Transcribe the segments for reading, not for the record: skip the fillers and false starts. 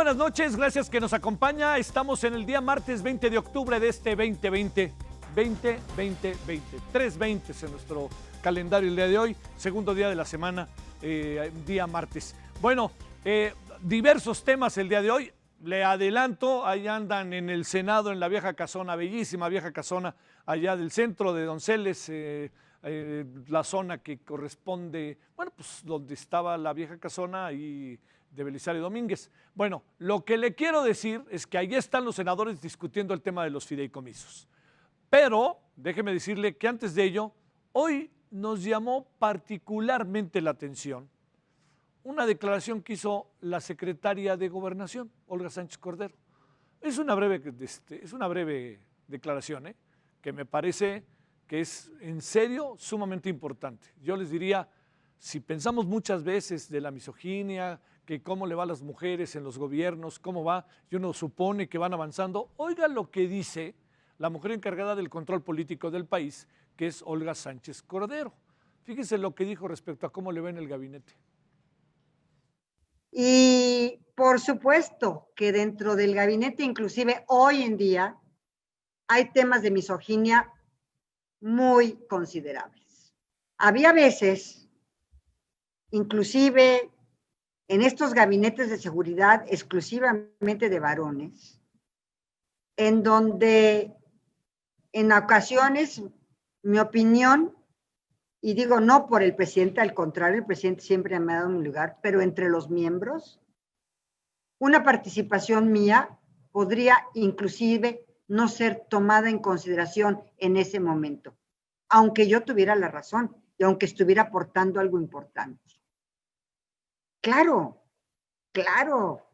buenas noches, gracias que nos acompaña. Estamos en el día martes 20 de octubre de este 2020. 320 es en nuestro calendario el día de hoy, segundo día de la semana, día martes. Bueno, diversos temas el día de hoy. Le adelanto, ahí andan en el Senado, en la vieja casona, bellísima vieja casona, allá del centro de Donceles, la zona que corresponde, bueno, pues donde estaba la vieja casona y de Belisario Domínguez. Bueno, lo que le quiero decir es que ahí están los senadores discutiendo el tema de los fideicomisos. Pero déjeme decirle que antes de ello, hoy nos llamó particularmente la atención una declaración que hizo la secretaria de Gobernación, Olga Sánchez Cordero. Es una breve declaración, que me parece que es en serio sumamente importante. Yo les diría, si pensamos muchas veces de la misoginia, que cómo le va a las mujeres en los gobiernos, cómo va, y uno supone que van avanzando, oiga lo que dice la mujer encargada del control político del país, que es Olga Sánchez Cordero. Fíjese lo que dijo respecto a cómo le va en el gabinete. Y por supuesto que dentro del gabinete, inclusive hoy en día, hay temas de misoginia muy considerables. Había veces, inclusive en estos gabinetes de seguridad exclusivamente de varones, en donde en ocasiones mi opinión, y digo no por el presidente, al contrario, el presidente siempre me ha dado un lugar, pero entre los miembros, una participación mía podría inclusive no ser tomada en consideración en ese momento, aunque yo tuviera la razón y aunque estuviera aportando algo importante. Claro,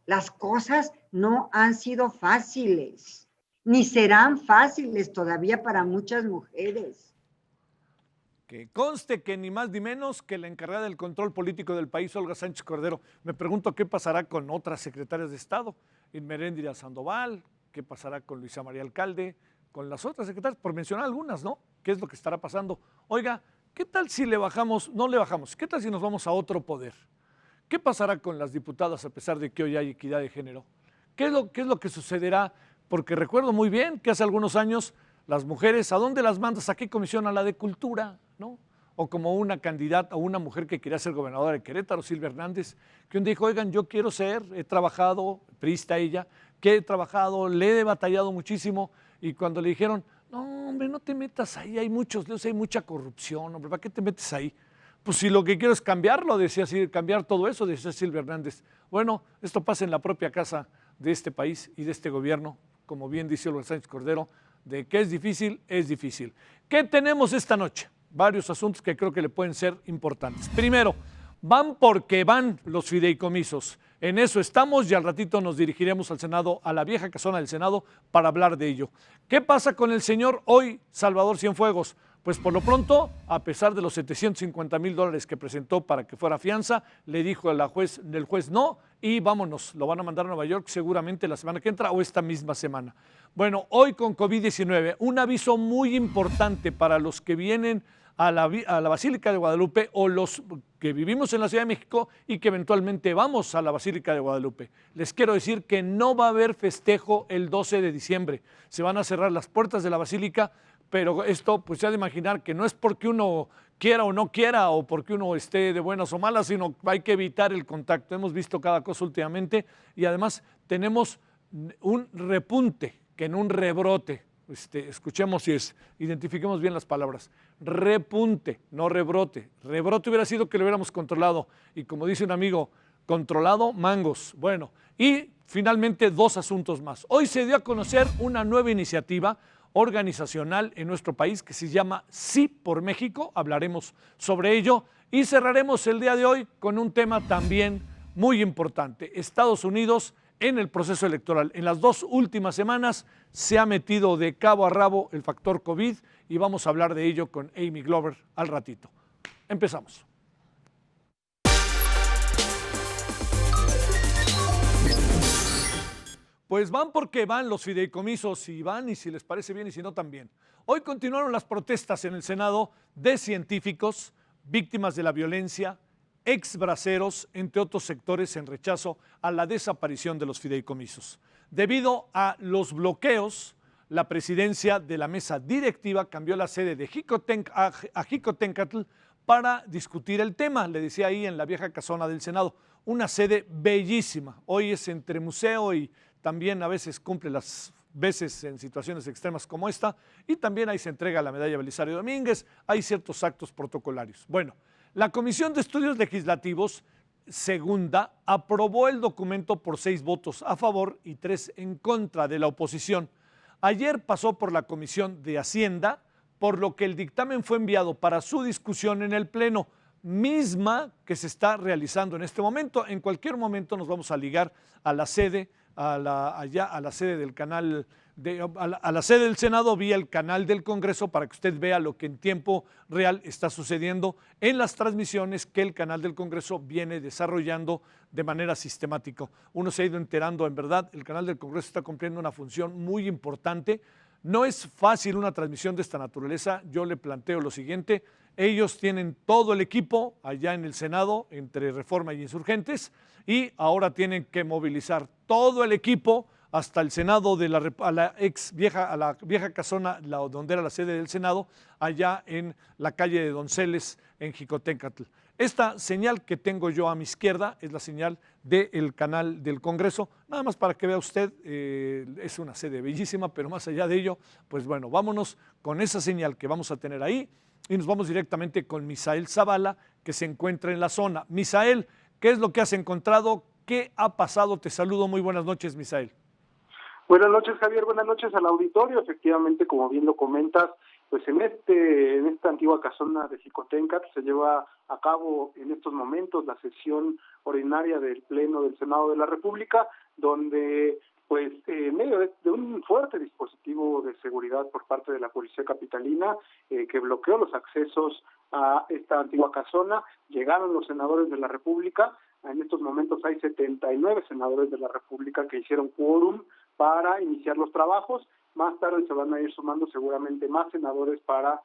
las cosas no han sido fáciles, ni serán fáciles todavía para muchas mujeres. Que conste que ni más ni menos que la encargada del control político del país, Olga Sánchez Cordero. Me pregunto qué pasará con otras secretarias de Estado, Irmeréndira Sandoval, qué pasará con Luisa María Alcalde, con las otras secretarias, por mencionar algunas, ¿no? ¿Qué es lo que estará pasando? Oiga, ¿qué tal si le bajamos, no le bajamos, qué tal si nos vamos a otro poder? ¿Qué pasará con las diputadas a pesar de que hoy hay equidad de género? ¿Qué es lo que sucederá? Porque recuerdo muy bien que hace algunos años las mujeres, ¿a dónde las mandas? ¿A qué comisión? A la de Cultura, ¿no? O como una candidata o una mujer que quería ser gobernadora de Querétaro, Silvia Hernández, que un día dijo, oigan, yo quiero ser, he trabajado, priista ella, que he trabajado, le he batallado muchísimo, y cuando le dijeron, no, hombre, no te metas ahí, hay muchos leos, hay mucha corrupción, hombre, ¿para qué te metes ahí? Pues si lo que quiero es cambiarlo, decía así, cambiar todo eso, decía Silvia Hernández. Bueno, esto pasa en la propia casa de este país y de este gobierno, como bien dice Olga Sánchez Cordero, de que es difícil, es difícil. ¿Qué tenemos esta noche? Varios asuntos que creo que le pueden ser importantes. Primero, van porque van los fideicomisos. En eso estamos y al ratito nos dirigiremos al Senado, a la vieja casona del Senado, para hablar de ello. ¿Qué pasa con el señor hoy, Salvador Cienfuegos? Pues por lo pronto, a pesar de los $750,000 que presentó para que fuera fianza, le dijo el juez no y vámonos, lo van a mandar a Nueva York seguramente la semana que entra o esta misma semana. Bueno, hoy con COVID-19, un aviso muy importante para los que vienen a la Basílica de Guadalupe o los que vivimos en la Ciudad de México y que eventualmente vamos a la Basílica de Guadalupe. Les quiero decir que no va a haber festejo el 12 de diciembre. Se van a cerrar las puertas de la Basílica, pero esto pues se ha de imaginar que no es porque uno quiera o no quiera o porque uno esté de buenas o malas, sino que hay que evitar el contacto. Hemos visto cada cosa últimamente y además tenemos un repunte que en un rebrote. Escuchemos y identifiquemos bien las palabras. Repunte, no rebrote. Rebrote hubiera sido que lo hubiéramos controlado y como dice un amigo, controlado mangos. Bueno, y finalmente dos asuntos más. Hoy se dio a conocer una nueva iniciativa organizacional en nuestro país que se llama Sí por México, hablaremos sobre ello y cerraremos el día de hoy con un tema también muy importante. Estados Unidos en el proceso electoral. En las 2 últimas semanas se ha metido de cabo a rabo el factor COVID y vamos a hablar de ello con Amy Glover al ratito. Empezamos. Pues van porque van los fideicomisos y van y si les parece bien y si no también. Hoy continuaron las protestas en el Senado de científicos, víctimas de la violencia, exbraceros, entre otros sectores, en rechazo a la desaparición de los fideicomisos. Debido a los bloqueos, la presidencia de la mesa directiva cambió la sede de a Jicotencatl para discutir el tema, le decía ahí en la vieja casona del Senado, una sede bellísima. Hoy es entre museo y también a veces cumple las veces en situaciones extremas como esta, y también ahí se entrega la medalla Belisario Domínguez, hay ciertos actos protocolarios. Bueno, la Comisión de Estudios Legislativos segunda aprobó el documento por 6 votos a favor y 3 en contra de la oposición. Ayer pasó por la Comisión de Hacienda, por lo que el dictamen fue enviado para su discusión en el Pleno, misma que se está realizando en este momento. En cualquier momento nos vamos a ligar a la sede, a la sede del canal, a la sede del Senado vía el canal del Congreso para que usted vea lo que en tiempo real está sucediendo en las transmisiones que el canal del Congreso viene desarrollando de manera sistemática. Uno se ha ido enterando, en verdad, el canal del Congreso está cumpliendo una función muy importante. No es fácil una transmisión de esta naturaleza. Yo le planteo lo siguiente: ellos tienen todo el equipo allá en el Senado, entre Reforma y Insurgentes, y ahora tienen que movilizar todo el equipo hasta el Senado de a la vieja casona, donde era la sede del Senado, allá en la calle de Donceles, en Jicotencatl. Esta señal que tengo yo a mi izquierda es la señal del canal del Congreso, nada más para que vea usted, es una sede bellísima, pero más allá de ello, pues bueno, vámonos con esa señal que vamos a tener ahí y nos vamos directamente con Misael Zavala, que se encuentra en la zona. Misael, ¿qué es lo que has encontrado? ¿Qué ha pasado? Te saludo, muy buenas noches, Misael. Buenas noches, Javier, buenas noches al auditorio. Efectivamente, como bien lo comentas, pues en esta antigua casona de Jicotencatl se lleva a cabo en estos momentos la sesión ordinaria del Pleno del Senado de la República, donde pues en medio de un fuerte dispositivo de seguridad por parte de la Policía Capitalina, que bloqueó los accesos a esta antigua casona, llegaron los senadores de la República. En estos momentos hay 79 senadores de la República que hicieron quórum para iniciar los trabajos. Más tarde se van a ir sumando seguramente más senadores para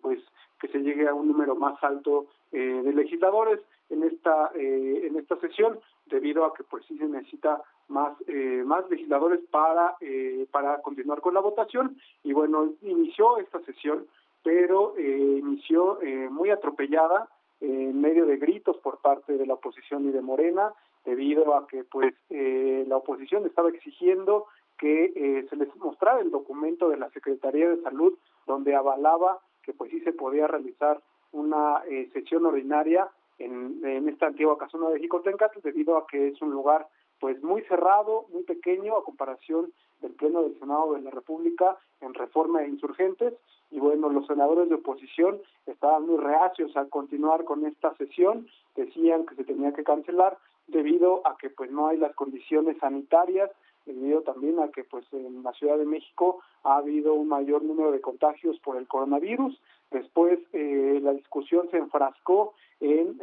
pues que se llegue a un número más alto de legisladores en esta sesión, debido a que pues sí se necesita más legisladores para continuar con la votación. Y bueno, inició esta sesión, pero inició muy atropellada, en medio de gritos por parte de la oposición y de Morena, debido a que pues la oposición estaba exigiendo que se les mostrara el documento de la Secretaría de Salud, donde avalaba que pues sí se podía realizar una sesión ordinaria en esta antigua casona de Jicotencatl, debido a que es un lugar pues muy cerrado, muy pequeño a comparación del Pleno del Senado de la República en Reforma e Insurgentes. Y bueno, los senadores de oposición estaban muy reacios a continuar con esta sesión, decían que se tenía que cancelar debido a que pues no hay las condiciones sanitarias, debido también a que pues en la Ciudad de México ha habido un mayor número de contagios por el coronavirus. Después la discusión se enfrascó en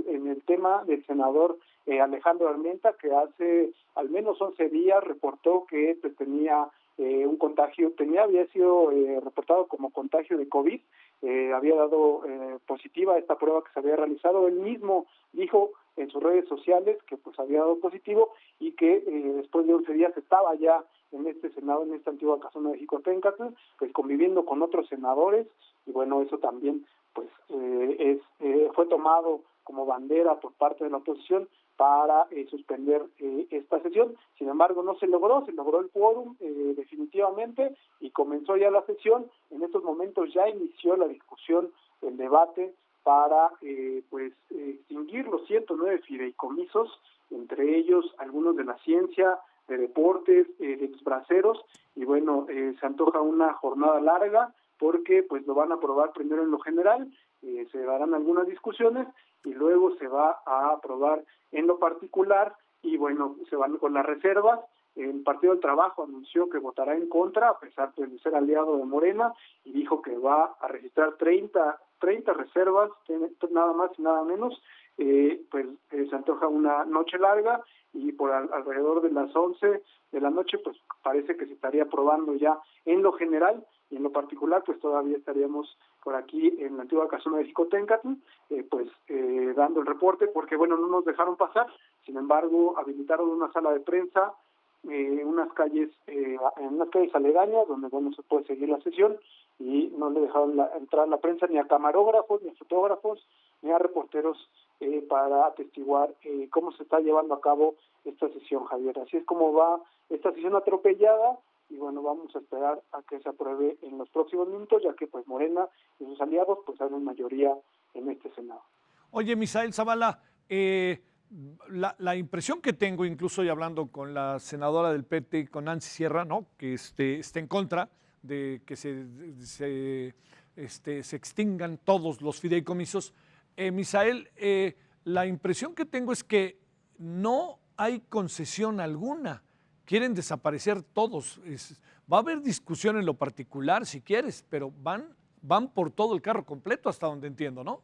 el tema del senador Alejandro Armenta, que hace al menos 11 días reportó que pues, tenía un contagio, había sido reportado como contagio de COVID, había dado positiva esta prueba que se había realizado. Él mismo dijo en sus redes sociales que pues había dado positivo y que después de 11 días estaba ya en este Senado, en esta antigua casona de Jicotencatl, pues conviviendo con otros senadores. Y bueno, eso también pues fue tomado como bandera por parte de la oposición para suspender esta sesión. Sin embargo, no se logró el quórum definitivamente, y comenzó ya la sesión. En estos momentos ya inició la discusión, el debate para extinguir los 109 fideicomisos, entre ellos algunos de la ciencia, de deportes, de exbraceros. Y bueno, se antoja una jornada larga, porque pues lo van a aprobar primero en lo general, se darán algunas discusiones y luego se va a aprobar en lo particular. Y bueno, se van con las reservas. El Partido del Trabajo anunció que votará en contra, a pesar de ser aliado de Morena, y dijo que va a registrar 30 reservas, nada más y nada menos. Se antoja una noche larga, y por alrededor de las 11 de la noche pues parece que se estaría aprobando ya en lo general. y en lo particular pues todavía estaríamos por aquí en la antigua casona de Jicotencatl, dando el reporte, porque bueno, no nos dejaron pasar, sin embargo habilitaron una sala de prensa, en unas calles aledañas donde bueno se puede seguir la sesión, y no le dejaron entrar la prensa ni a camarógrafos, ni a fotógrafos, ni a reporteros para atestiguar cómo se está llevando a cabo esta sesión, Javier. Así es como va esta sesión atropellada, y bueno, vamos a esperar a que se apruebe en los próximos minutos, ya que pues Morena y sus aliados pues hay una mayoría en este Senado. Oye, Misael Zavala, la impresión que tengo, incluso hoy hablando con la senadora del PT, con Nancy Sierra, ¿no?, que está en contra de que se extingan todos los fideicomisos. Misael, la impresión que tengo es que no hay concesión alguna. Quieren desaparecer todos. Va a haber discusión en lo particular, si quieres, pero van por todo el carro completo, hasta donde entiendo, ¿no?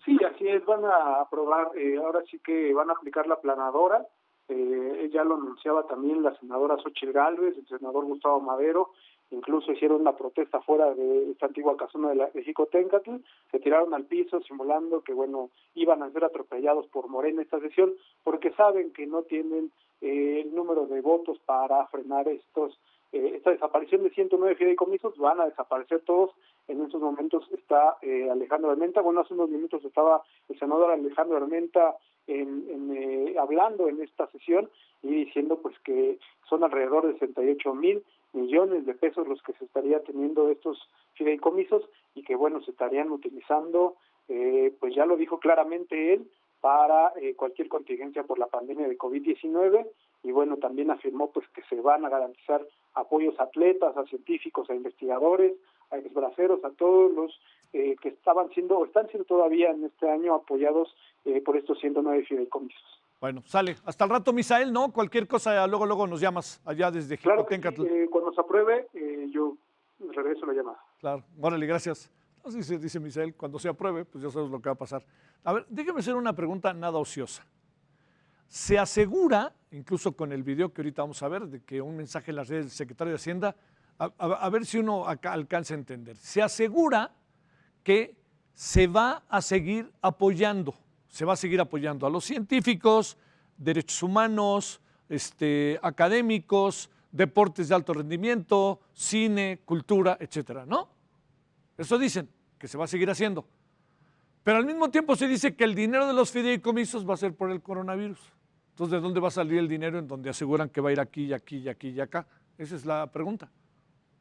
Sí, así es, van a aprobar, ahora sí que van a aplicar la aplanadora. Ya lo anunciaba también la senadora Xóchitl Gálvez, el senador Gustavo Madero, incluso hicieron una protesta fuera de esta antigua casona de Jicotencatl, se tiraron al piso simulando que bueno, iban a ser atropellados por Morena esta sesión, porque saben que no tienen el número de votos para frenar esta desaparición de 109 fideicomisos. Van a desaparecer todos. En estos momentos está Alejandro Armenta. Bueno, hace unos minutos estaba el senador Alejandro Armenta hablando en esta sesión y diciendo pues que son alrededor de 68,000 millones de pesos los que se estaría teniendo estos fideicomisos, y que bueno, se estarían utilizando, pues ya lo dijo claramente él, para cualquier contingencia por la pandemia de COVID-19, y bueno, también afirmó pues que se van a garantizar apoyos a atletas, a científicos, a investigadores, a exbraceros, a todos los que estaban siendo o están siendo todavía en este año apoyados por estos 109 fideicomisos. Bueno, sale. Hasta el rato, Misael, ¿no? Cualquier cosa, luego nos llamas allá desde Jicotencatl. Claro, sí, cuando se apruebe, yo regreso la llamada. Claro, órale, gracias. Así se dice Misael, cuando se apruebe, pues ya sabes lo que va a pasar. A ver, déjeme hacer una pregunta nada ociosa. Se asegura, incluso con el video que ahorita vamos a ver, de que un mensaje en las redes del secretario de Hacienda, a ver si uno acá alcanza a entender. Se asegura que se va a seguir apoyando a los científicos, derechos humanos, académicos, deportes de alto rendimiento, cine, cultura, etcétera, ¿no? Eso dicen, que se va a seguir haciendo. Pero al mismo tiempo se dice que el dinero de los fideicomisos va a ser por el coronavirus. Entonces, ¿de dónde va a salir el dinero en donde aseguran que va a ir aquí, y aquí, y aquí, y acá? Esa es la pregunta.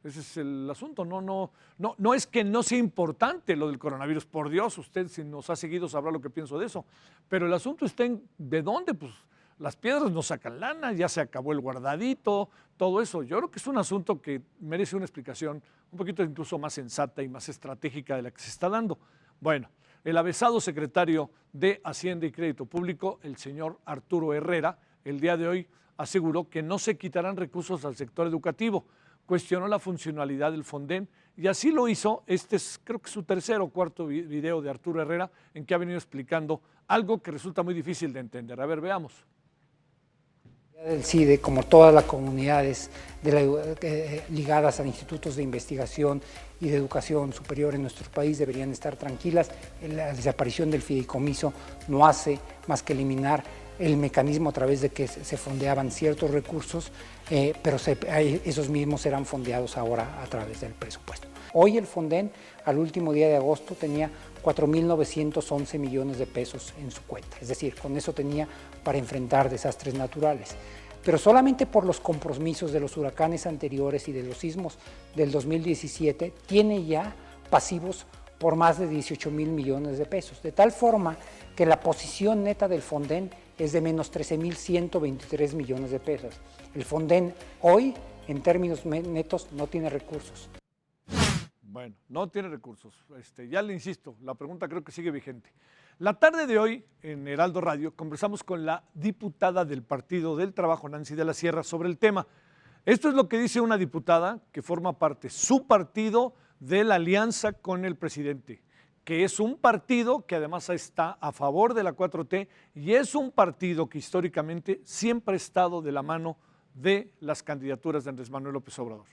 Ese es el asunto. No es que no sea importante lo del coronavirus. Por Dios, usted si nos ha seguido sabrá lo que pienso de eso. Pero el asunto está en ¿de dónde? Pues las piedras no sacan lana, ya se acabó el guardadito, todo eso. Yo creo que es un asunto que merece una explicación un poquito incluso más sensata y más estratégica de la que se está dando. Bueno, el avesado secretario de Hacienda y Crédito Público, el señor Arturo Herrera, el día de hoy aseguró que no se quitarán recursos al sector educativo. Cuestionó la funcionalidad del Fonden y así lo hizo. Este es, creo que su tercer o cuarto video de Arturo Herrera en que ha venido explicando algo que resulta muy difícil de entender. A ver, veamos. El CIDE, como todas las comunidades ligadas a institutos de investigación y de educación superior en nuestro país, deberían estar tranquilas. La desaparición del fideicomiso no hace más que eliminar el mecanismo a través de que se fondeaban ciertos recursos, pero esos mismos serán fondeados ahora a través del presupuesto. Hoy el Fonden, al último día de agosto, tenía 4.911 millones de pesos en su cuenta, es decir, con eso tenía para enfrentar desastres naturales. Pero solamente por los compromisos de los huracanes anteriores y de los sismos del 2017, tiene ya pasivos por más de 18,000 millones de pesos, de tal forma que la posición neta del Fonden es de menos 13,123 millones de pesos. El Fonden hoy, en términos netos, no tiene recursos. Bueno, no tiene recursos. Ya le insisto, la pregunta creo que sigue vigente. La tarde de hoy, en Heraldo Radio, conversamos con la diputada del Partido del Trabajo, Nancy de la Sierra, sobre el tema. Esto es lo que dice una diputada que forma parte, su partido, de la alianza con el presidente, que es un partido que además está a favor de la 4T y es un partido que históricamente siempre ha estado de la mano de las candidaturas de Andrés Manuel López Obrador.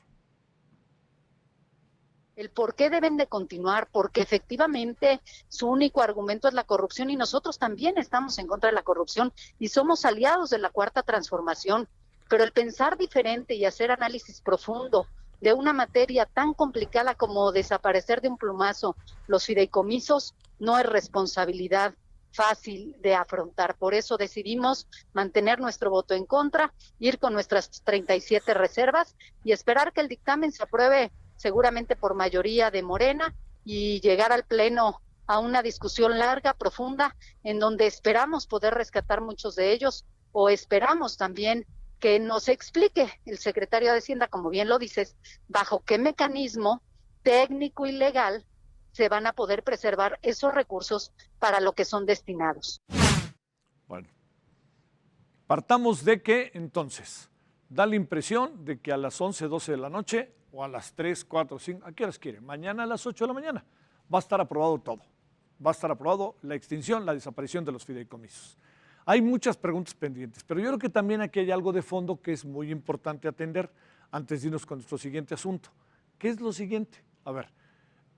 el por qué deben de continuar, porque efectivamente su único argumento es la corrupción y nosotros también estamos en contra de la corrupción y somos aliados de la Cuarta Transformación, pero el pensar diferente y hacer análisis profundo de una materia tan complicada como desaparecer de un plumazo los fideicomisos no es responsabilidad fácil de afrontar. Por eso decidimos mantener nuestro voto en contra, ir con nuestras 37 reservas y esperar que el dictamen se apruebe seguramente por mayoría de Morena y llegar al Pleno a una discusión larga, profunda, en donde esperamos poder rescatar muchos de ellos o esperamos también que nos explique el secretario de Hacienda, como bien lo dices, bajo qué mecanismo técnico y legal se van a poder preservar esos recursos para lo que son destinados. Bueno, partamos de que entonces da la impresión de que a las 11, 12 de la noche o a las 3, 4, 5, ¿a qué horas quiere? Mañana a las 8 de la mañana va a estar aprobado todo. Va a estar aprobado la extinción, la desaparición de los fideicomisos. Hay muchas preguntas pendientes, pero yo creo que también aquí hay algo de fondo que es muy importante atender antes de irnos con nuestro siguiente asunto. ¿Qué es lo siguiente? A ver,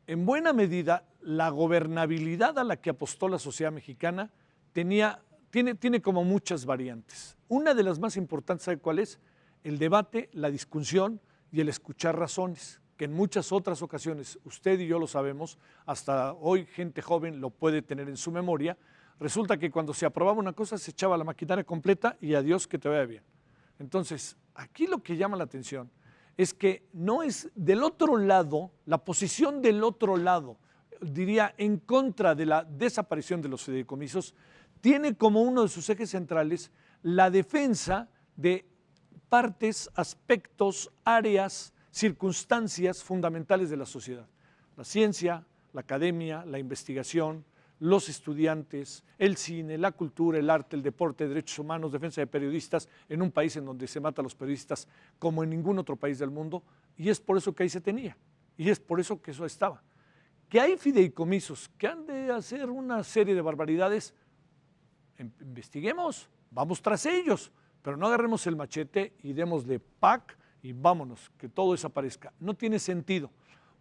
en buena medida, la gobernabilidad a la que apostó la sociedad mexicana tiene como muchas variantes. Una de las más importantes, ¿sabe cuál es? El debate, la discusión y el escuchar razones, que en muchas otras ocasiones, usted y yo lo sabemos, hasta hoy gente joven lo puede tener en su memoria. Resulta que cuando se aprobaba una cosa se echaba la maquinaria completa y adiós, que te vaya bien. Entonces, aquí lo que llama la atención es que no es del otro lado, la posición del otro lado, diría en contra de la desaparición de los fideicomisos, tiene como uno de sus ejes centrales la defensa de partes, aspectos, áreas, circunstancias fundamentales de la sociedad. La ciencia, la academia, la investigación, los estudiantes, el cine, la cultura, el arte, el deporte, derechos humanos, defensa de periodistas, en un país en donde se mata a los periodistas como en ningún otro país del mundo, y es por eso que ahí se tenía, y es por eso que eso estaba. Que hay fideicomisos que han de hacer una serie de barbaridades, investiguemos, vamos tras ellos, pero no agarremos el machete y démosle pack y vámonos, que todo desaparezca. No tiene sentido,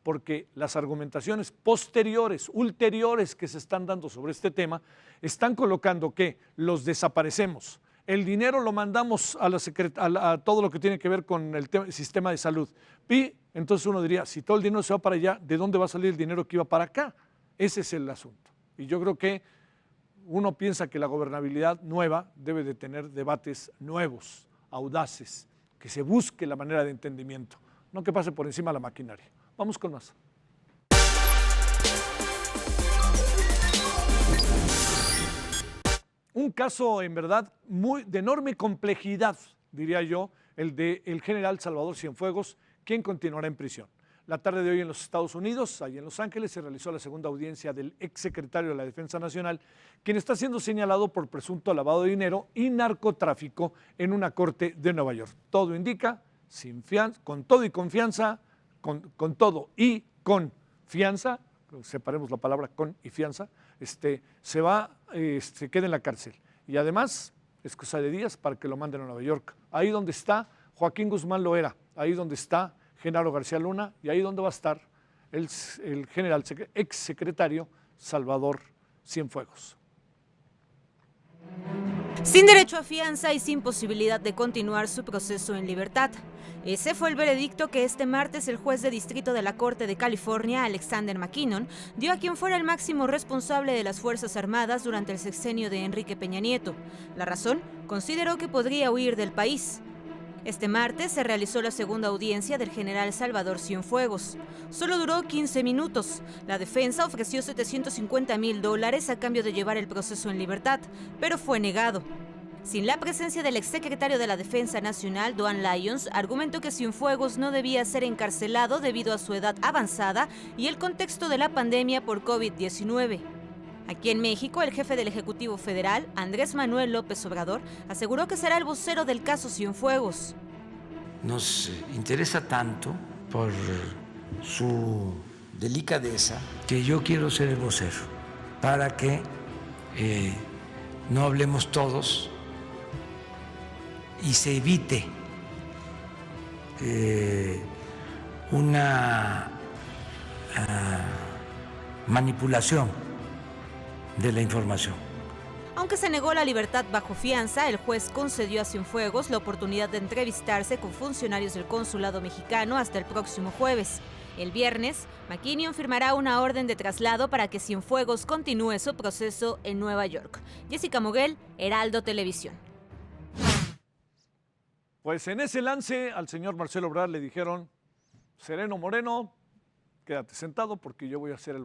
porque las argumentaciones posteriores, ulteriores que se están dando sobre este tema, están colocando que los desaparecemos. El dinero lo mandamos a todo lo que tiene que ver con el sistema de salud. Y entonces uno diría, si todo el dinero se va para allá, ¿de dónde va a salir el dinero que iba para acá? Ese es el asunto. Y yo creo que uno piensa que la gobernabilidad nueva debe de tener debates nuevos, audaces, que se busque la manera de entendimiento, no que pase por encima de la maquinaria. Vamos con más. Un caso en verdad de enorme complejidad, diría yo, el del general Salvador Cienfuegos, quien continuará en prisión. La tarde de hoy en los Estados Unidos, allí en Los Ángeles, se realizó la segunda audiencia del exsecretario de la Defensa Nacional, quien está siendo señalado por presunto lavado de dinero y narcotráfico en una corte de Nueva York. Todo indica, con todo y confianza, con todo y con fianza, separemos la palabra con y fianza, se queda en la cárcel. Y además, es cosa de días para que lo manden a Nueva York. Ahí donde está Joaquín Guzmán Loera, ahí donde está Genaro García Luna, y ahí donde va a estar el general exsecretario Salvador Cienfuegos. Sin derecho a fianza y sin posibilidad de continuar su proceso en libertad. Ese fue el veredicto que este martes el juez de distrito de la Corte de California, Alexander McKinnon, dio a quien fuera el máximo responsable de las Fuerzas Armadas durante el sexenio de Enrique Peña Nieto. La razón, consideró que podría huir del país. Este martes se realizó la segunda audiencia del general Salvador Cienfuegos. Solo duró 15 minutos. La defensa ofreció $750,000 a cambio de llevar el proceso en libertad, pero fue negado. Sin la presencia del exsecretario de la Defensa Nacional, Duane Lyons, argumentó que Cienfuegos no debía ser encarcelado debido a su edad avanzada y el contexto de la pandemia por COVID-19. Aquí en México, el jefe del Ejecutivo Federal, Andrés Manuel López Obrador, aseguró que será el vocero del caso Cienfuegos. Nos interesa tanto por su delicadeza que yo quiero ser el vocero para que no hablemos todos y se evite una manipulación de la información. Aunque se negó la libertad bajo fianza, el juez concedió a Cienfuegos la oportunidad de entrevistarse con funcionarios del consulado mexicano hasta el próximo jueves. El viernes, McKinnon firmará una orden de traslado para que Cienfuegos continúe su proceso en Nueva York. Jessica Moguel, Heraldo Televisión. Pues en ese lance al señor Marcelo Ebrard le dijeron: sereno moreno, quédate sentado porque yo voy a ser el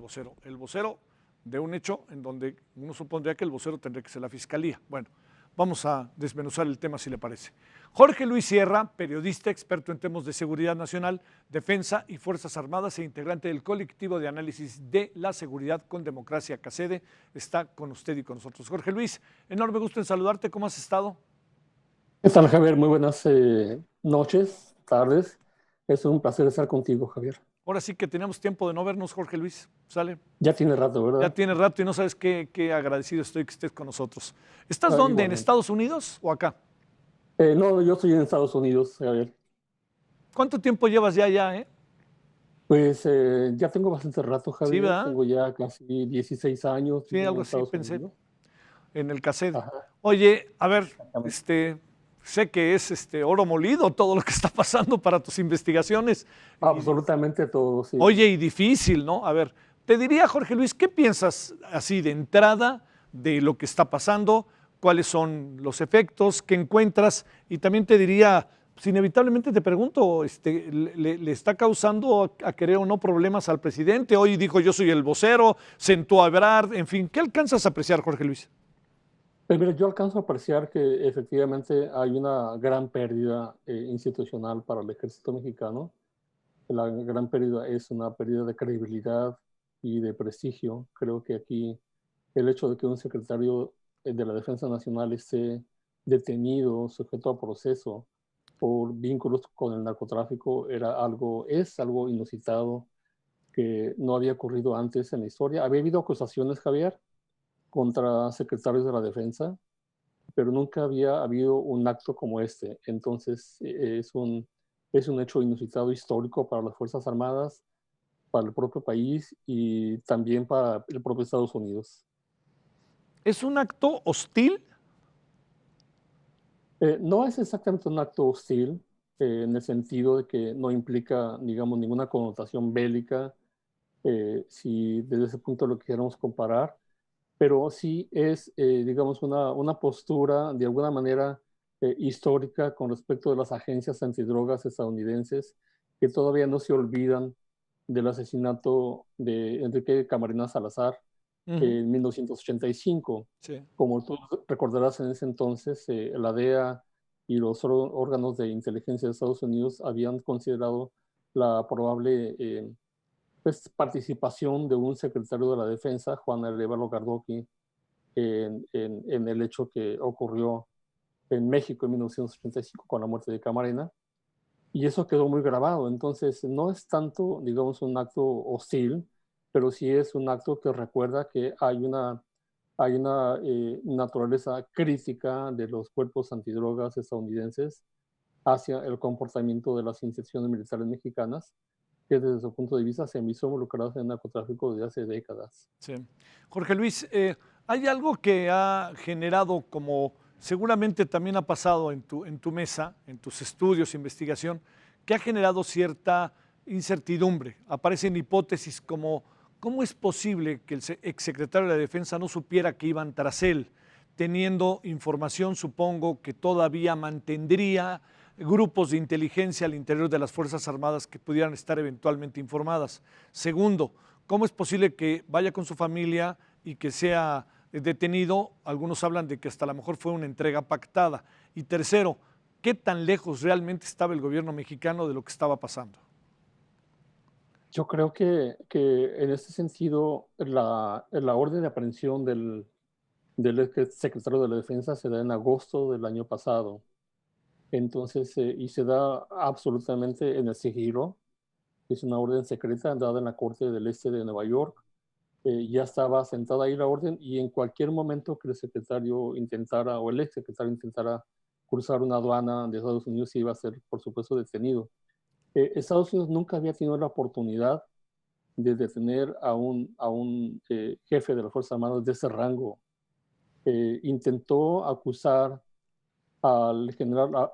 vocero de un hecho en donde uno supondría que el vocero tendría que ser la fiscalía. Bueno, vamos a desmenuzar el tema si le parece. Jorge Luis Sierra, periodista experto en temas de seguridad nacional, defensa y Fuerzas Armadas e integrante del colectivo de análisis de la seguridad con democracia CACEDE, está con usted y con nosotros. Jorge Luis, enorme gusto en saludarte, ¿cómo has estado? ¿Qué tal, Javier? Muy buenas noches, tardes. Es un placer estar contigo, Javier. Ahora sí que tenemos tiempo de no vernos, Jorge Luis. ¿Sale? Ya tiene rato, ¿verdad? Ya tiene rato y no sabes qué agradecido estoy que estés con nosotros. ¿Estás dónde? Igualmente. ¿En Estados Unidos o acá? No, yo estoy en Estados Unidos, Javier. ¿Cuánto tiempo llevas ya allá, Pues ya tengo bastante rato, Javier. Sí, ¿verdad? Tengo ya casi 16 años. Sí, algo así pensé. Unidos. En el CACEDE. Oye, a ver, sé que es oro molido todo lo que está pasando para tus investigaciones. Absolutamente todo, sí. Oye, y difícil, ¿no? A ver, te diría, Jorge Luis, ¿qué piensas así de entrada de lo que está pasando? ¿Cuáles son los efectos que encuentras? Y también te diría, pues inevitablemente te pregunto, ¿le está causando a querer o no problemas al presidente? Hoy dijo: yo soy el vocero, sentó a Ebrard, en fin, ¿qué alcanzas a apreciar, Jorge Luis? Pues mira, yo alcanzo a apreciar que efectivamente hay una gran pérdida institucional para el ejército mexicano. La gran pérdida es una pérdida de credibilidad y de prestigio. Creo que aquí el hecho de que un secretario de la Defensa Nacional esté detenido, sujeto a proceso por vínculos con el narcotráfico, es algo inusitado que no había ocurrido antes en la historia. Había habido acusaciones, Javier, contra secretarios de la Defensa, pero nunca había habido un acto como este. Entonces es un hecho inusitado, histórico para las Fuerzas Armadas, para el propio país y también para el propio Estados Unidos. ¿Es un acto hostil? No es exactamente un acto hostil, en el sentido de que no implica, digamos, ninguna connotación bélica, si desde ese punto lo quisiéramos comparar, pero sí es, digamos, una postura de alguna manera histórica con respecto de las agencias antidrogas estadounidenses que todavía no se olvidan del asesinato de Enrique Camarena Salazar en 1985. Sí. Como tú recordarás, en ese entonces la DEA y los órganos de inteligencia de Estados Unidos habían considerado la probable participación de un secretario de la Defensa, Juan Arévalo Gardoqui, en el hecho que ocurrió en México en 1985 con la muerte de Camarena, y eso quedó muy grabado. Entonces no es tanto, digamos, un acto hostil, pero sí es un acto que recuerda que hay una naturaleza crítica de los cuerpos antidrogas estadounidenses hacia el comportamiento de las instituciones militares mexicanas, que desde su punto de vista se han visto involucrados en el narcotráfico desde hace décadas. Sí. Jorge Luis, hay algo que ha generado, como seguramente también ha pasado en tu mesa, en tus estudios, investigación, que ha generado cierta incertidumbre. Aparecen hipótesis como: ¿cómo es posible que el exsecretario de la Defensa no supiera que iban tras él, teniendo información, supongo, que todavía mantendría grupos de inteligencia al interior de las Fuerzas Armadas que pudieran estar eventualmente informadas? Segundo, ¿cómo es posible que vaya con su familia y que sea detenido? Algunos hablan de que hasta a lo mejor fue una entrega pactada. Y tercero, ¿qué tan lejos realmente estaba el gobierno mexicano de lo que estaba pasando? Yo creo que en este sentido la orden de aprehensión del secretario de la Defensa se da en agosto del año pasado. Entonces, y se da absolutamente en el sigilo. Es una orden secreta dada en la Corte del Este de Nueva York. Ya estaba sentada ahí la orden, y en cualquier momento que el secretario intentara, o el ex secretario intentara cruzar una aduana de Estados Unidos, iba a ser, por supuesto, detenido. Estados Unidos nunca había tenido la oportunidad de detener a un jefe de las Fuerzas Armadas de ese rango. Intentó acusar al general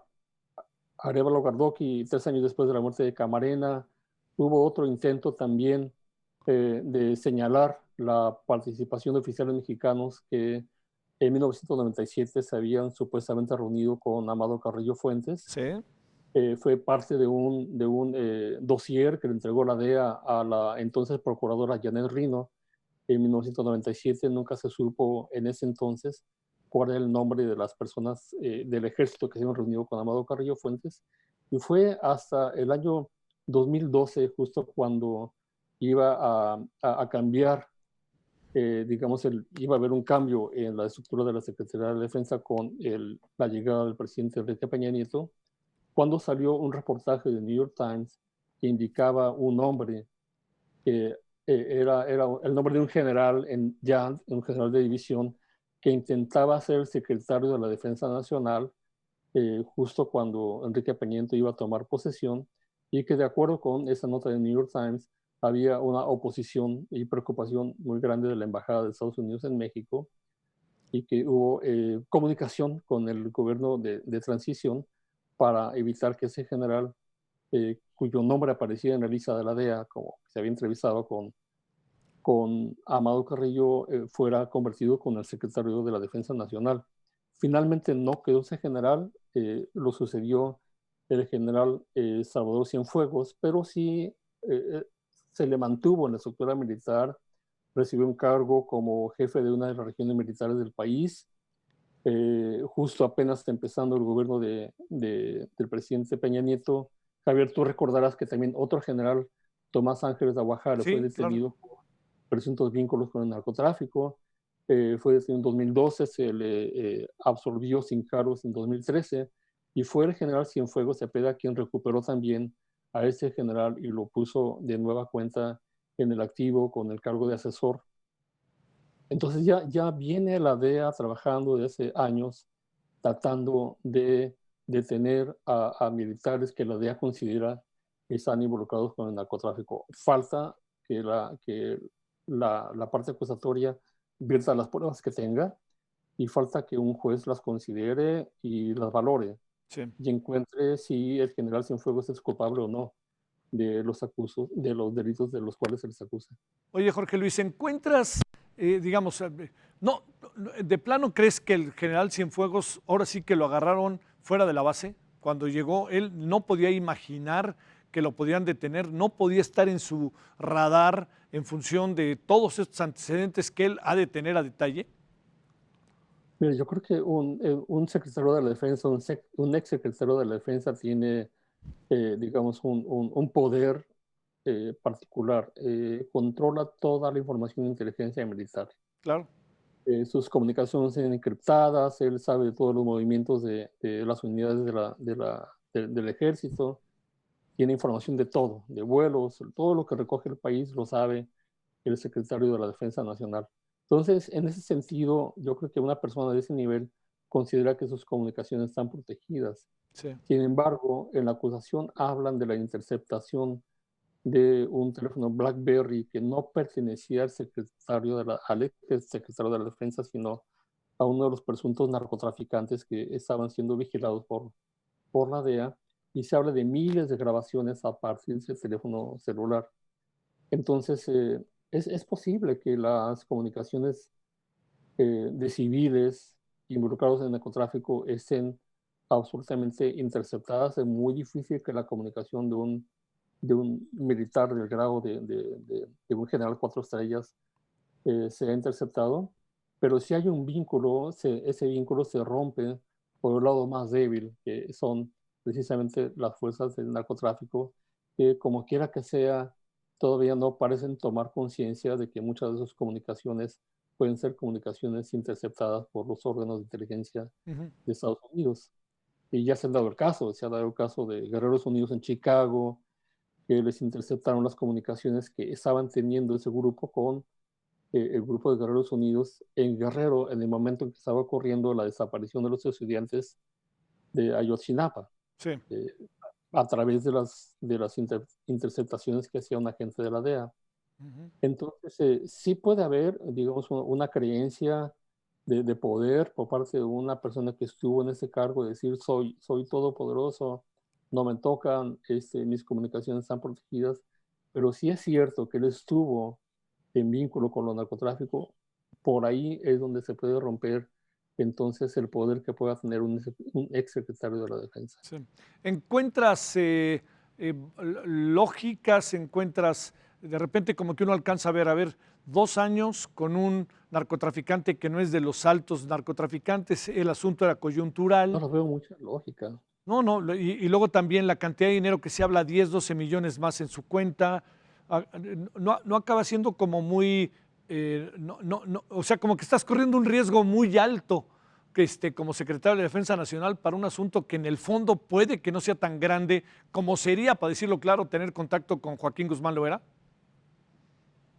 Arévalo Gardoqui 3 años después de la muerte de Camarena. Hubo otro intento también de señalar la participación de oficiales mexicanos que en 1997 se habían supuestamente reunido con Amado Carrillo Fuentes. Sí. Fue parte de un dossier que le entregó la DEA a la entonces procuradora Janet Rino en 1997. Nunca se supo en ese entonces cuál era el nombre de las personas del ejército que se habían reunido con Amado Carrillo Fuentes. Y fue hasta el año 2012, justo cuando iba a cambiar, digamos, iba a haber un cambio en la estructura de la Secretaría de Defensa con la llegada del presidente Enrique Peña Nieto, cuando salió un reportaje de New York Times que indicaba un nombre que era el nombre de un general un general de división que intentaba ser secretario de la Defensa Nacional justo cuando Enrique Peña Nieto iba a tomar posesión, y que de acuerdo con esa nota de New York Times había una oposición y preocupación muy grande de la Embajada de Estados Unidos en México, y que hubo comunicación con el gobierno de transición para evitar que ese general, cuyo nombre aparecía en la lista de la DEA, como se había entrevistado con Amado Carrillo, fuera convertido con el secretario de la Defensa Nacional. Finalmente no quedó ese general, lo sucedió el general Salvador Cienfuegos, pero sí se le mantuvo en la estructura militar, recibió un cargo como jefe de una de las regiones militares del país. Justo apenas está empezando el gobierno del presidente Peña Nieto. Javier, tú recordarás que también otro general, Tomás Ángeles de Aguajara, Sí, fue detenido claro, por presuntos vínculos con el narcotráfico. Fue detenido en 2012, se le absolvió sin cargos en 2013, y fue el general Cienfuegos Cepeda quien recuperó también a ese general y lo puso de nueva cuenta en el activo con el cargo de asesor. Entonces ya viene la DEA trabajando desde hace años tratando de detener a militares que la DEA considera que están involucrados con el narcotráfico. Falta que la parte acusatoria vierta las pruebas que tenga, y falta que un juez las considere y las valore sí. y encuentre si el general Cienfuegos es culpable o no de los delitos de los cuales se les acusa. Oye, Jorge Luis, ¿encuentras, digamos, no, de plano crees que el general Cienfuegos ahora sí que lo agarraron fuera de la base? Cuando llegó, él no podía imaginar que lo podían detener, no podía estar en su radar en función de todos estos antecedentes que él ha de tener a detalle. Mira, yo creo que un secretario de la Defensa, un ex secretario de la Defensa tiene, digamos, un poder particular. Controla toda la información de inteligencia militar. Claro. Sus comunicaciones son encriptadas, él sabe de todos los movimientos de las unidades del ejército, tiene información de todo, de vuelos, todo lo que recoge el país lo sabe el secretario de la Defensa Nacional. Entonces, en ese sentido, yo creo que una persona de ese nivel considera que sus comunicaciones están protegidas. Sí. Sin embargo, en la acusación hablan de la interceptación de un teléfono BlackBerry que no pertenecía al ex secretario de la Defensa, sino a uno de los presuntos narcotraficantes que estaban siendo vigilados por la DEA, y se habla de miles de grabaciones a partir de ese teléfono celular. Entonces, es posible que las comunicaciones de civiles involucrados en el narcotráfico estén absolutamente interceptadas. Es muy difícil que la comunicación de un militar del grado de un general 4 estrellas sea interceptado, pero si hay un vínculo, ese vínculo se rompe por el lado más débil, que son precisamente las fuerzas del narcotráfico, que como quiera que sea, todavía no parecen tomar conciencia de que muchas de sus comunicaciones pueden ser comunicaciones interceptadas por los órganos de inteligencia de Estados Unidos. Y ya se ha dado el caso, de Guerreros Unidos en Chicago, que les interceptaron las comunicaciones que estaban teniendo ese grupo con el grupo de Guerreros Unidos en Guerrero en el momento en que estaba ocurriendo la desaparición de los estudiantes de Ayotzinapa. Sí. A través de las interceptaciones que hacía un agente de la DEA. Entonces, sí puede haber, digamos, una creencia de poder por parte de una persona que estuvo en ese cargo, de decir, soy todopoderoso, no me tocan, mis comunicaciones están protegidas, pero sí es cierto que él estuvo en vínculo con el narcotráfico, por ahí es donde se puede romper entonces el poder que pueda tener un exsecretario de la Defensa. Sí. ¿Encuentras lógicas, encuentras de repente como que uno alcanza a ver, 2 años con un narcotraficante que no es de los altos narcotraficantes, el asunto era No coyuntural? lo veo mucha lógica. No, no, y luego también la cantidad de dinero que se habla, 10, 12 millones más en su cuenta, no acaba siendo como muy, o sea, como que estás corriendo un riesgo muy alto que como secretario de Defensa Nacional para un asunto que en el fondo puede que no sea tan grande como sería, para decirlo claro, tener contacto con Joaquín Guzmán Loera.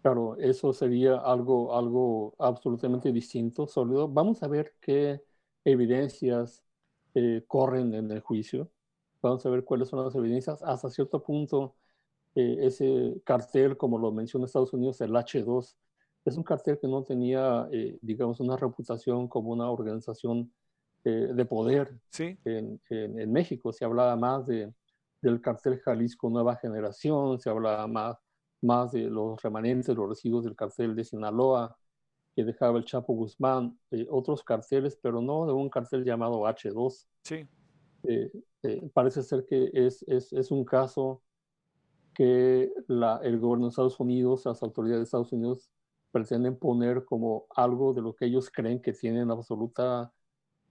Claro, eso sería algo absolutamente distinto, sólido. Vamos a ver qué evidencias corren en el juicio. Vamos a ver cuáles son las evidencias. Hasta cierto punto, ese cartel, como lo menciona Estados Unidos, el H2, es un cartel que no tenía, digamos, una reputación como una organización de poder Sí, en México. Se hablaba más del cartel Jalisco Nueva Generación, se hablaba más de los remanentes, los residuos del cartel de Sinaloa que dejaba el Chapo Guzmán, otros carteles, pero no de un cartel llamado H2. sí. Parece ser que es un caso que el gobierno de Estados Unidos, las autoridades de Estados Unidos, pretenden poner como algo de lo que ellos creen que tienen absoluta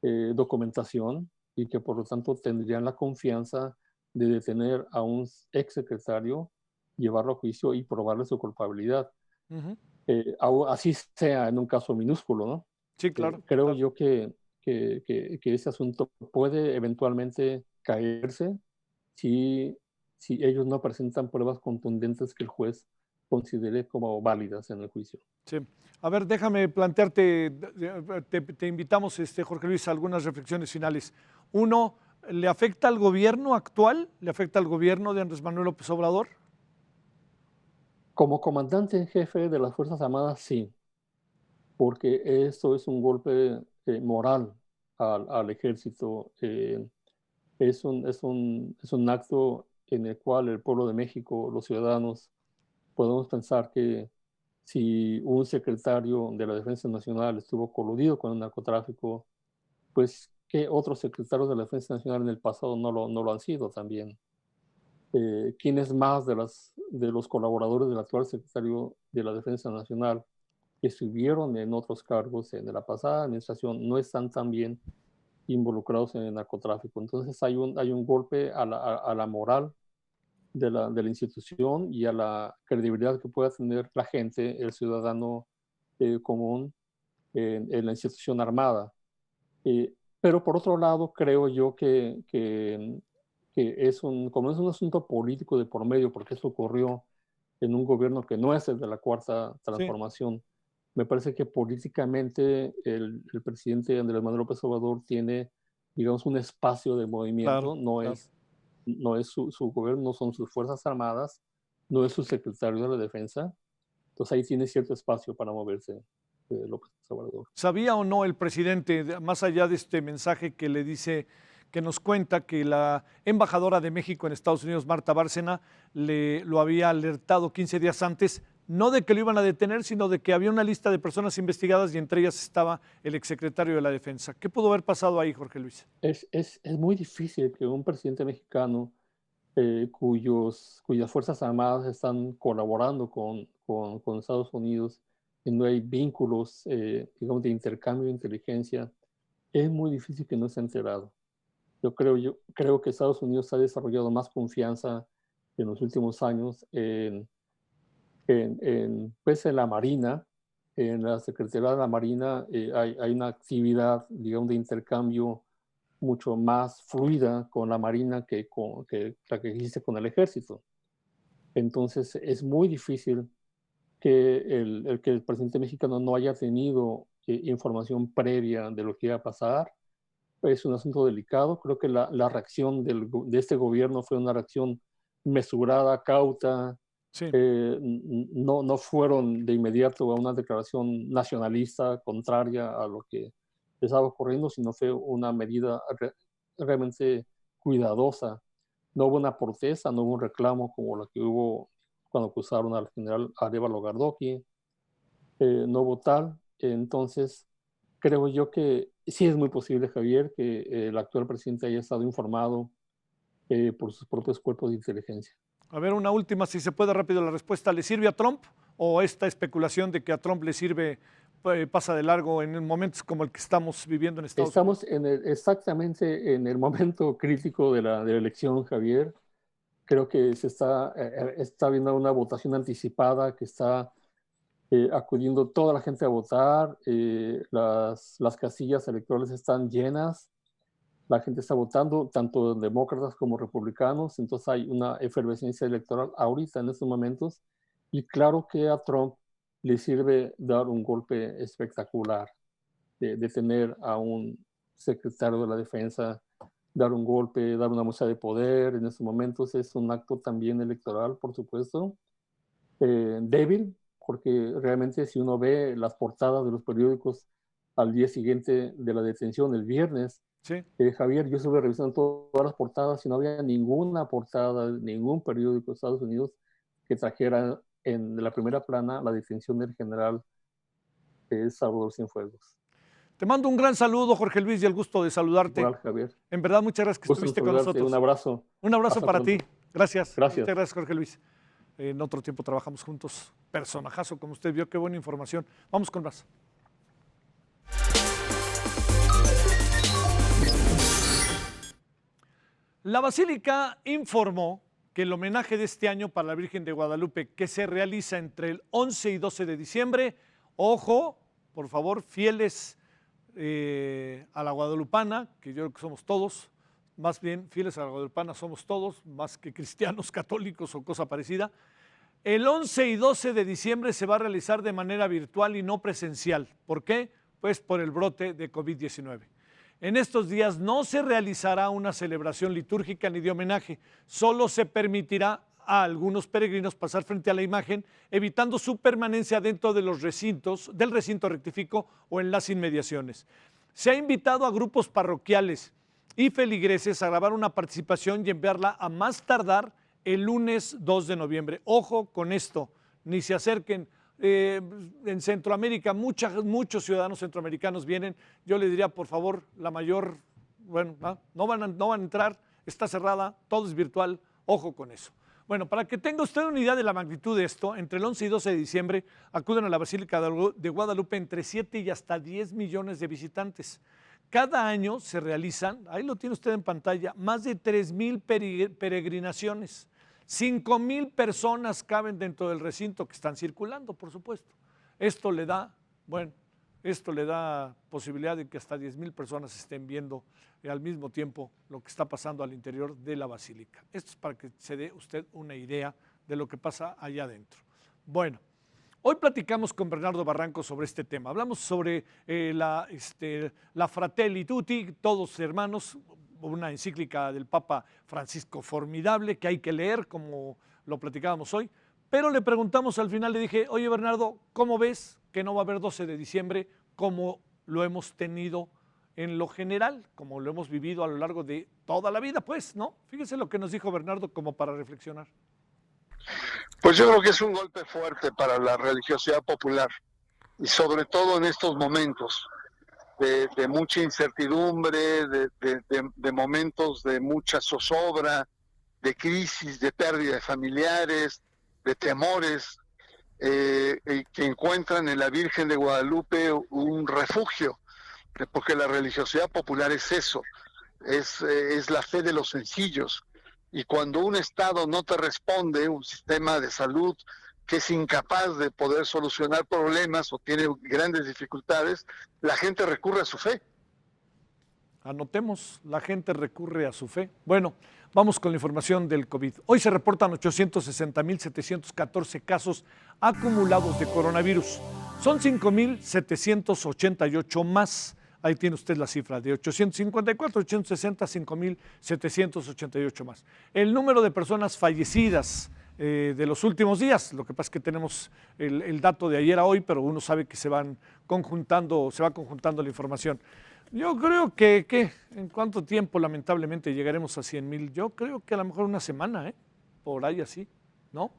documentación y que por lo tanto tendrían la confianza de detener a un exsecretario, llevarlo a juicio y probarle su culpabilidad. Ujú. Así sea en un caso minúsculo, ¿no? Sí, claro, Creo claro. yo que ese asunto puede eventualmente caerse si, si ellos no presentan pruebas contundentes que el juez considere como válidas en el juicio. Sí. A ver, déjame plantearte, te invitamos, Jorge Luis, a algunas reflexiones finales. Uno, ¿le afecta al gobierno actual? ¿Le afecta al gobierno de Andrés Manuel López Obrador? Como comandante en jefe de las Fuerzas Armadas, sí, porque esto es un golpe moral al ejército. Es un acto en el cual el pueblo de México, los ciudadanos, podemos pensar que si un secretario de la Defensa Nacional estuvo coludido con el narcotráfico, pues que otros secretarios de la Defensa Nacional en el pasado no lo han sido también. ¿Quiénes más de los colaboradores del actual secretario de la Defensa Nacional que estuvieron en otros cargos de la pasada administración no están también involucrados en el narcotráfico? Entonces hay un golpe a la moral de la institución y a la credibilidad que pueda tener la gente, el ciudadano común en la institución armada. Pero por otro lado, creo yo que como es un asunto político de por medio, porque eso ocurrió en un gobierno que no es el de la Cuarta Sí, Transformación, me parece que políticamente el presidente Andrés Manuel López Obrador tiene, digamos, un espacio de claro, movimiento, no claro. es su gobierno, no son sus Fuerzas Armadas, no es su secretario de la Defensa, entonces ahí tiene cierto espacio para moverse López Obrador. ¿Sabía o no el presidente, más allá de este mensaje que le dice, que nos cuenta que la embajadora de México en Estados Unidos, Marta Bárcena, lo había alertado 15 días antes, no de que lo iban a detener, sino de que había una lista de personas investigadas y entre ellas estaba el exsecretario de la Defensa? ¿Qué pudo haber pasado ahí, Jorge Luis? Es muy difícil que un presidente mexicano cuyas Fuerzas Armadas están colaborando con Estados Unidos y no hay vínculos, digamos, de intercambio de inteligencia, es muy difícil que no esté enterado. Yo creo que Estados Unidos ha desarrollado más confianza en los últimos años pues en la Marina, en la Secretaría de la Marina hay una actividad, digamos, de intercambio mucho más fluida con la Marina que la que existe con el Ejército. Entonces es muy difícil que el presidente mexicano no haya tenido información previa de lo que iba a pasar. Es un asunto delicado. Creo que la reacción de este gobierno fue una reacción mesurada, cauta, Sí. no fueron de inmediato a una declaración nacionalista contraria a lo que estaba ocurriendo, sino fue una medida realmente cuidadosa. No hubo una protesta, no hubo un reclamo como la que hubo cuando acusaron al general Arévalo Gardoqui, no hubo tal. Entonces, creo yo que sí es muy posible, Javier, que el actual presidente haya estado informado por sus propios cuerpos de inteligencia. A ver, una última, si se puede rápido la respuesta. ¿Le sirve a Trump o esta especulación de que a Trump le sirve, pasa de largo en momentos como el que estamos viviendo en Estados Unidos? Estamos exactamente en el momento crítico de la elección, Javier. Creo que se está viendo una votación anticipada que está acudiendo toda la gente a votar. Las casillas electorales están llenas. La gente está votando, tanto demócratas como republicanos. Entonces hay una efervescencia electoral ahorita en estos momentos. Y claro que a Trump le sirve dar un golpe espectacular, de tener a un secretario de la defensa, dar un golpe, dar una muestra de poder. En estos momentos es un acto también electoral, por supuesto, débil, porque realmente si uno ve las portadas de los periódicos al día siguiente de la detención, el viernes, sí. Javier, yo estuve revisando todas las portadas y no había ninguna portada, ningún periódico de Estados Unidos que trajera en la primera plana la detención del general Salvador Cienfuegos. Te mando un gran saludo, Jorge Luis, y el gusto de saludarte. Igual, Javier. En verdad, muchas gracias que estuviste con nosotros. Un abrazo. Un abrazo Hasta para pronto. ti. Gracias. Gracias. Muchas gracias, Jorge Luis. En otro tiempo trabajamos juntos. Personajazo, como usted vio, qué buena información. Vamos con más. La Basílica informó que el homenaje de este año para la Virgen de Guadalupe, que se realiza entre el 11 y 12 de diciembre, ojo, por favor, fieles a la guadalupana, que yo creo que somos todos, más bien fieles a la guadalupana somos todos, más que cristianos, católicos o cosa parecida. El 11 y 12 de diciembre se va a realizar de manera virtual y no presencial. ¿Por qué? Pues por el brote de COVID-19. En estos días no se realizará una celebración litúrgica ni de homenaje, solo se permitirá a algunos peregrinos pasar frente a la imagen, evitando su permanencia dentro de los recintos, del recinto rectifico o en las inmediaciones. Se ha invitado a grupos parroquiales y feligreses a grabar una participación y enviarla a más tardar el lunes 2 de noviembre. Ojo con esto, ni se acerquen. En Centroamérica, muchos ciudadanos centroamericanos vienen. Yo les diría, por favor, la mayor, bueno, no van a entrar, está cerrada, todo es virtual, ojo con eso. Bueno, para que tenga usted una idea de la magnitud de esto, entre el 11 y 12 de diciembre acuden a la Basílica de Guadalupe entre 7 y hasta 10 millones de visitantes. Cada año se realizan, ahí lo tiene usted en pantalla, más de 3,000 peregrinaciones. 5,000 personas caben dentro del recinto que están circulando, por supuesto. Esto le da posibilidad de que hasta 10,000 personas estén viendo al mismo tiempo lo que está pasando al interior de la basílica. Esto es para que se dé usted una idea de lo que pasa allá adentro. Bueno, hoy platicamos con Bernardo Barranco sobre este tema. Hablamos sobre la Fratelli Tutti, todos hermanos, una encíclica del Papa Francisco formidable que hay que leer, como lo platicábamos hoy, pero le preguntamos al final, le dije, oye Bernardo, ¿cómo ves que no va a haber 12 de diciembre como lo hemos tenido en lo general, como lo hemos vivido a lo largo de toda la vida? Pues, ¿no? Fíjese lo que nos dijo Bernardo como para reflexionar. Pues yo creo que es un golpe fuerte para la religiosidad popular y sobre todo en estos momentos de mucha incertidumbre, de momentos de mucha zozobra, de crisis, de pérdida de familiares, de temores, que encuentran en la Virgen de Guadalupe un refugio, porque la religiosidad popular es eso, es la fe de los sencillos. Y cuando un Estado no te responde, un sistema de salud que es incapaz de poder solucionar problemas o tiene grandes dificultades, la gente recurre a su fe. Anotemos, la gente recurre a su fe. Bueno, vamos con la información del COVID. Hoy se reportan 860,714 casos acumulados de coronavirus. Son 5,788 más. Ahí tiene usted la cifra de 854, 860, 5,788 más. El número de personas fallecidas de los últimos días. Lo que pasa es que tenemos el dato de ayer a hoy, pero uno sabe que se va conjuntando la información. Yo creo que en cuánto tiempo lamentablemente llegaremos a 100,000. Yo creo que a lo mejor una semana, por ahí así, ¿no?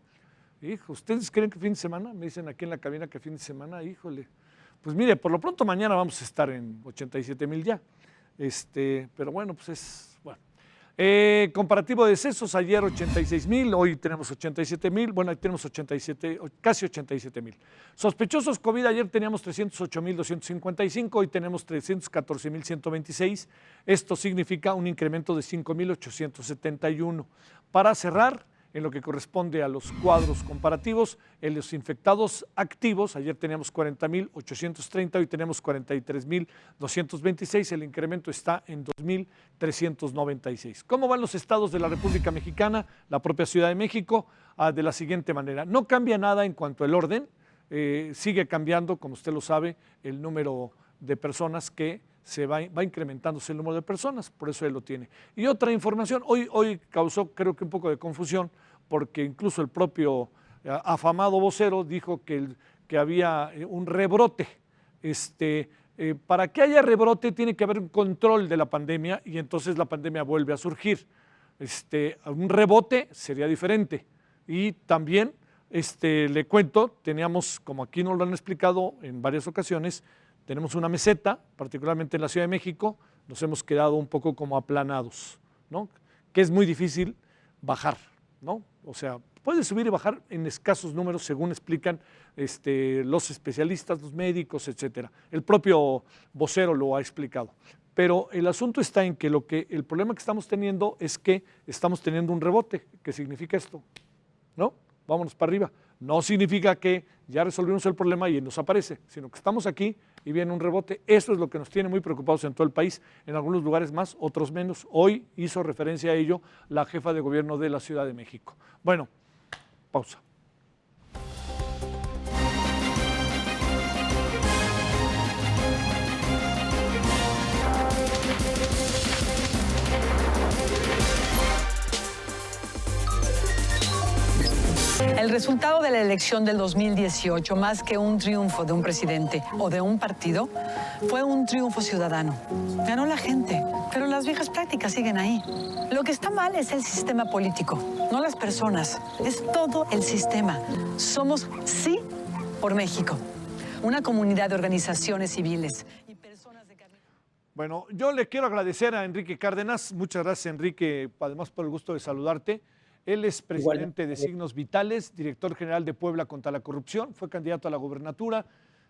Hijo, ¿ustedes creen que fin de semana? Me dicen aquí en la cabina que fin de semana, híjole. Pues mire, por lo pronto mañana vamos a estar en 87,000 ya. Pero bueno, pues es bueno. Comparativo de decesos, ayer 86,000, hoy tenemos 87,000, bueno, ahí tenemos casi 87,000. Sospechosos COVID, ayer teníamos 308,255, hoy tenemos 314,126. Esto significa un incremento de 5,871. Para cerrar, en lo que corresponde a los cuadros comparativos, en los infectados activos, ayer teníamos 40,830, hoy tenemos 43,226, el incremento está en 2,396. ¿Cómo van los estados de la República Mexicana? La propia Ciudad de México, de la siguiente manera. No cambia nada en cuanto al orden, sigue cambiando, como usted lo sabe, el número de personas que va incrementándose el número de personas, por eso él lo tiene. Y otra información, hoy causó creo que un poco de confusión, porque incluso el propio afamado vocero dijo que había un rebrote. Para que haya rebrote tiene que haber un control de la pandemia y entonces la pandemia vuelve a surgir. Un rebote sería diferente. Y también, le cuento, teníamos, como aquí nos lo han explicado en varias ocasiones, tenemos una meseta, particularmente en la Ciudad de México, nos hemos quedado un poco como aplanados, ¿no? Que es muy difícil bajar, ¿no? O sea, puede subir y bajar en escasos números, según explican los especialistas, los médicos, etcétera. El propio vocero lo ha explicado. Pero el asunto está en que el problema que estamos teniendo es que estamos teniendo un rebote. ¿Qué significa esto? ¿No? Vámonos para arriba. No significa que ya resolvimos el problema y nos aparece, sino que estamos aquí y viene un rebote. Eso es lo que nos tiene muy preocupados en todo el país, en algunos lugares más, otros menos. Hoy hizo referencia a ello la jefa de gobierno de la Ciudad de México. Bueno, pausa. El resultado de la elección del 2018, más que un triunfo de un presidente o de un partido, fue un triunfo ciudadano. Ganó la gente, pero las viejas prácticas siguen ahí. Lo que está mal es el sistema político, no las personas, es todo el sistema. Somos Sí por México, una comunidad de organizaciones civiles y personas de carne. Bueno, yo le quiero agradecer a Enrique Cárdenas. Muchas gracias, Enrique, además por el gusto de saludarte. Él es presidente de Signos Vitales, director general de Puebla contra la Corrupción, fue candidato a la gubernatura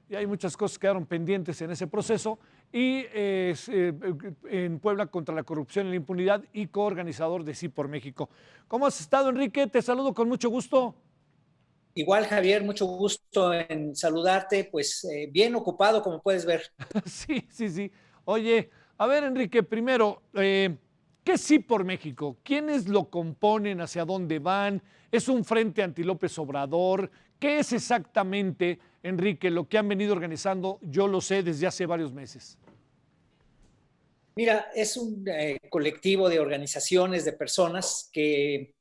y hay muchas cosas que quedaron pendientes en ese proceso y en Puebla contra la Corrupción y la Impunidad y coorganizador de Sí por México. ¿Cómo has estado, Enrique? Te saludo con mucho gusto. Igual, Javier, mucho gusto en saludarte, pues bien ocupado, como puedes ver. Sí. Oye, a ver, Enrique, primero, ¿qué es Sí por México? ¿Quiénes lo componen? ¿Hacia dónde van? ¿Es un frente anti López Obrador? ¿Qué es exactamente, Enrique, lo que han venido organizando? Yo lo sé desde hace varios meses. Mira, es un colectivo de organizaciones, de personas que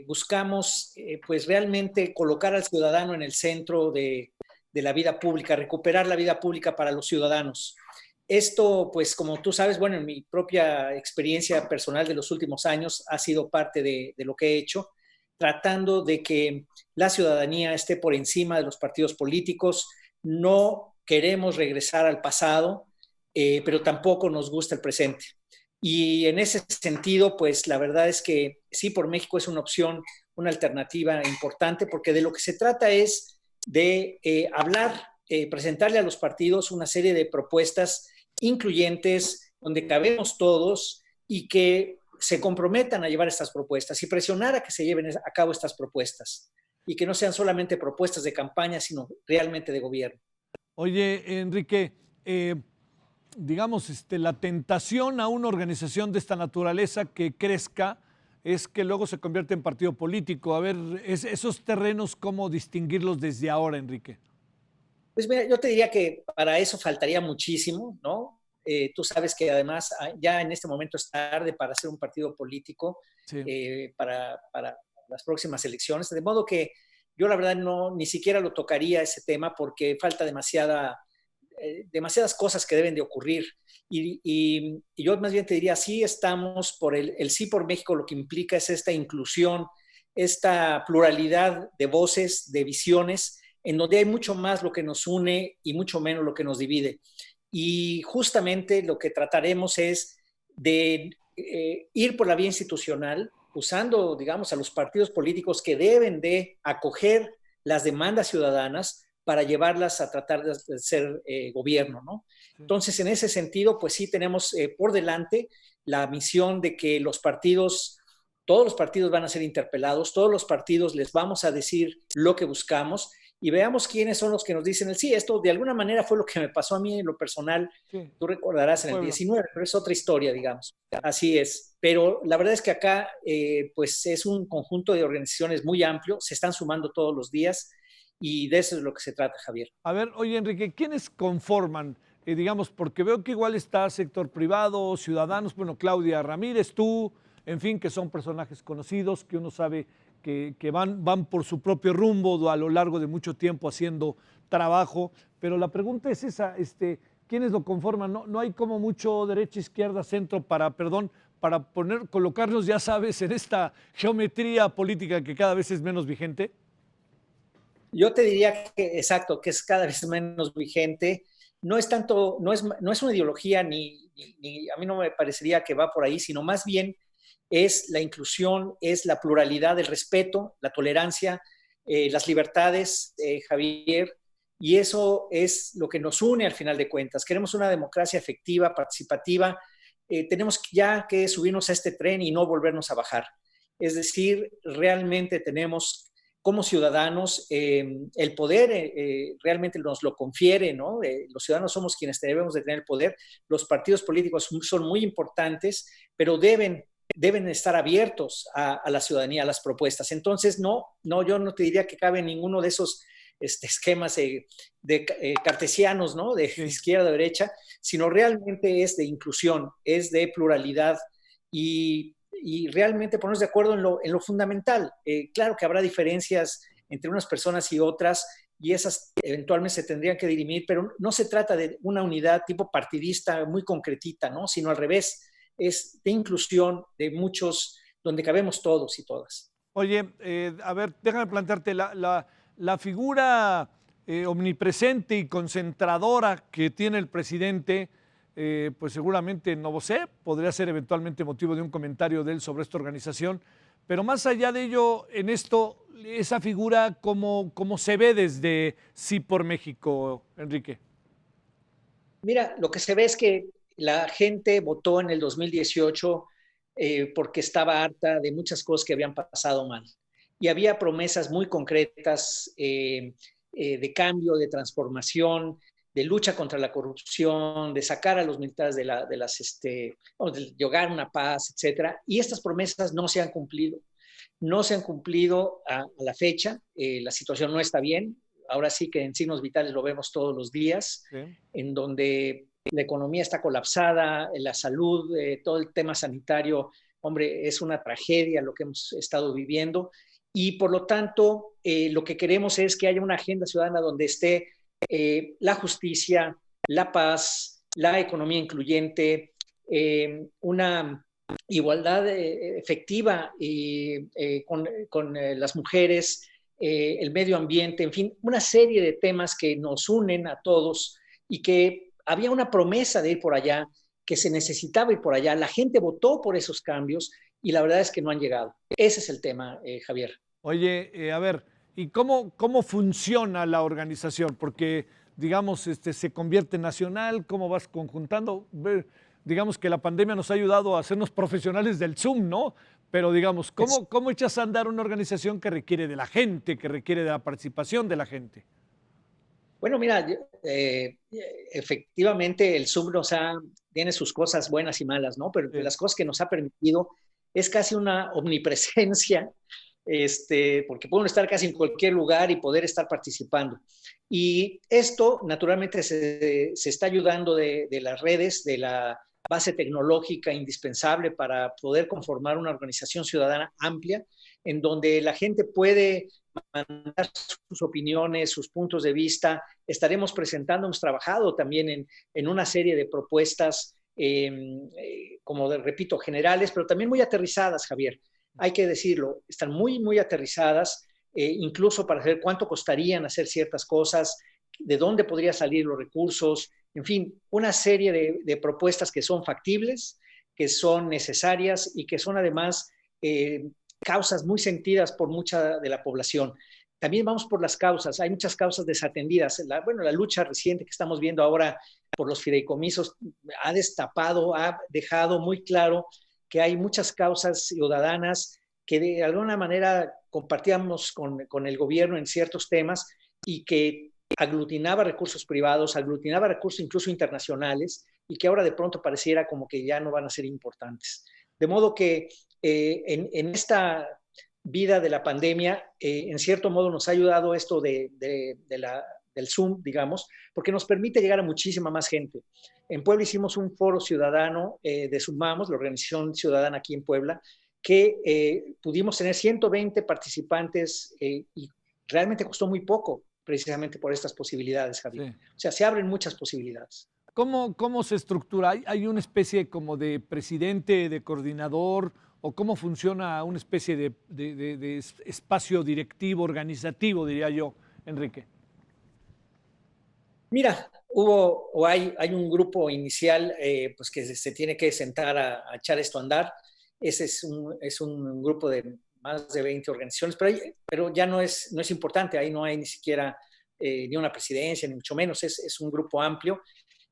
buscamos pues realmente colocar al ciudadano en el centro de la vida pública, recuperar la vida pública para los ciudadanos. Esto, pues como tú sabes, bueno, en mi propia experiencia personal de los últimos años ha sido parte de lo que he hecho, tratando de que la ciudadanía esté por encima de los partidos políticos. No queremos regresar al pasado, pero tampoco nos gusta el presente. Y en ese sentido, pues la verdad es que Sí por México es una opción, una alternativa importante, porque de lo que se trata es de hablar, presentarle a los partidos una serie de propuestas incluyentes, donde cabemos todos y que se comprometan a llevar estas propuestas y presionar a que se lleven a cabo estas propuestas y que no sean solamente propuestas de campaña, sino realmente de gobierno. Oye, Enrique, digamos, la tentación a una organización de esta naturaleza que crezca es que luego se convierte en partido político. A ver, esos terrenos, ¿cómo distinguirlos desde ahora, Enrique? Pues mira, yo te diría que para eso faltaría muchísimo, ¿no? Tú sabes que además ya en este momento es tarde para hacer un partido político, sí. para las próximas elecciones, de modo que yo la verdad ni siquiera lo tocaría ese tema porque falta demasiadas cosas que deben de ocurrir. Y yo más bien te diría, sí estamos por el sí por México, lo que implica es esta inclusión, esta pluralidad de voces, de visiones, en donde hay mucho más lo que nos une y mucho menos lo que nos divide. Y justamente lo que trataremos es de ir por la vía institucional, usando, digamos, a los partidos políticos que deben de acoger las demandas ciudadanas para llevarlas a tratar de ser gobierno, ¿no? Sí. Entonces, en ese sentido, pues sí tenemos por delante la misión de que todos los partidos van a ser interpelados, todos los partidos les vamos a decir lo que buscamos y veamos quiénes son los que nos dicen el sí. Esto de alguna manera fue lo que me pasó a mí en lo personal. Sí. Tú recordarás en el 19, pero es otra historia, digamos. Así es. Pero la verdad es que acá, pues es un conjunto de organizaciones muy amplio, se están sumando todos los días y de eso es lo que se trata, Javier. A ver, oye, Enrique, ¿quiénes conforman? Digamos, porque veo que igual está sector privado, ciudadanos, bueno, Claudia Ramírez, tú, en fin, que son personajes conocidos, que uno sabe que van por su propio rumbo a lo largo de mucho tiempo haciendo trabajo, pero la pregunta es esa, ¿quiénes lo conforman? No hay como mucho derecha, izquierda, centro para colocarnos, ya sabes, en esta geometría política que cada vez es menos vigente. Yo te diría que, exacto, que es cada vez menos vigente. No es tanto, no es una ideología ni a mí no me parecería que va por ahí, sino más bien es la inclusión, es la pluralidad, el respeto, la tolerancia, las libertades, Javier, y eso es lo que nos une al final de cuentas. Queremos una democracia efectiva, participativa, tenemos ya que subirnos a este tren y no volvernos a bajar. Es decir, realmente tenemos como ciudadanos el poder realmente nos lo confiere, ¿no? Los ciudadanos somos quienes debemos de tener el poder. Los partidos políticos son muy importantes, pero deben estar abiertos a la ciudadanía, a las propuestas. Entonces, yo no te diría que cabe en ninguno de esos esquemas cartesianos, ¿no? De izquierda a derecha, sino realmente es de inclusión, es de pluralidad y realmente ponernos de acuerdo en lo fundamental. Claro que habrá diferencias entre unas personas y otras y esas eventualmente se tendrían que dirimir, pero no se trata de una unidad tipo partidista muy concretita, ¿no? Sino al revés, es de inclusión de muchos, donde cabemos todos y todas. Oye, a ver, déjame plantearte la figura omnipresente y concentradora que tiene el presidente, pues seguramente, no lo sé, podría ser eventualmente motivo de un comentario de él sobre esta organización, pero más allá de ello, en esto, esa figura, ¿cómo se ve desde Sí por México, Enrique? Mira, lo que se ve es que la gente votó en el 2018 porque estaba harta de muchas cosas que habían pasado mal. Y había promesas muy concretas de cambio, de transformación, de lucha contra la corrupción, de sacar a los militares de llegar a una paz, etcétera. Y estas promesas no se han cumplido. No se han cumplido a la fecha. La situación no está bien. Ahora sí que en Signos Vitales lo vemos todos los días, sí, en donde la economía está colapsada, la salud, todo el tema sanitario, hombre, es una tragedia lo que hemos estado viviendo. Y por lo tanto, lo que queremos es que haya una agenda ciudadana donde esté la justicia, la paz, la economía incluyente, una igualdad efectiva con las mujeres, el medio ambiente, en fin, una serie de temas que nos unen a todos y que había una promesa de ir por allá, que se necesitaba ir por allá. La gente votó por esos cambios y la verdad es que no han llegado. Ese es el tema, Javier. Oye, a ver, ¿y cómo funciona la organización? Porque, digamos, se convierte en nacional, ¿cómo vas conjuntando? Digamos que la pandemia nos ha ayudado a hacernos profesionales del Zoom, ¿no? Pero, digamos, ¿cómo echas a andar una organización que requiere de la gente, que requiere de la participación de la gente? Bueno, mira, efectivamente el Zoom tiene sus cosas buenas y malas, ¿no? Pero las cosas que nos ha permitido es casi una omnipresencia, porque pueden estar casi en cualquier lugar y poder estar participando. Y esto, naturalmente, se está ayudando de las redes, de la base tecnológica indispensable para poder conformar una organización ciudadana amplia. en donde la gente puede mandar sus opiniones, sus puntos de vista. Estaremos presentando, hemos trabajado también en una serie de propuestas, repito, generales, pero también muy aterrizadas, Javier. Hay que decirlo, están muy, muy aterrizadas, incluso para saber cuánto costarían hacer ciertas cosas, de dónde podrían salir los recursos, en fin, una serie de propuestas que son factibles, que son necesarias y que son además causas muy sentidas por mucha de la población. También vamos por las causas, hay muchas causas desatendidas. La lucha reciente que estamos viendo ahora por los fideicomisos ha destapado, ha dejado muy claro que hay muchas causas ciudadanas que de alguna manera compartíamos con el gobierno en ciertos temas y que aglutinaba recursos privados, aglutinaba recursos incluso internacionales y que ahora de pronto pareciera como que ya no van a ser importantes. De modo que en esta vida de la pandemia, en cierto modo nos ha ayudado esto del Zoom, digamos, porque nos permite llegar a muchísima más gente. En Puebla hicimos un foro ciudadano de Sumamos, la organización ciudadana aquí en Puebla, que pudimos tener 120 participantes y realmente costó muy poco, precisamente por estas posibilidades, Javier. Sí. O sea, se abren muchas posibilidades. ¿Cómo se estructura? ¿Hay una especie como de presidente, de coordinador, o cómo funciona una especie de espacio directivo, organizativo, diría yo, Enrique? Mira, hay un grupo inicial pues que se tiene que sentar a echar esto a andar. Ese es un grupo de más de 20 organizaciones, pero ya no es importante, ahí no hay ni siquiera ni una presidencia, ni mucho menos, es un grupo amplio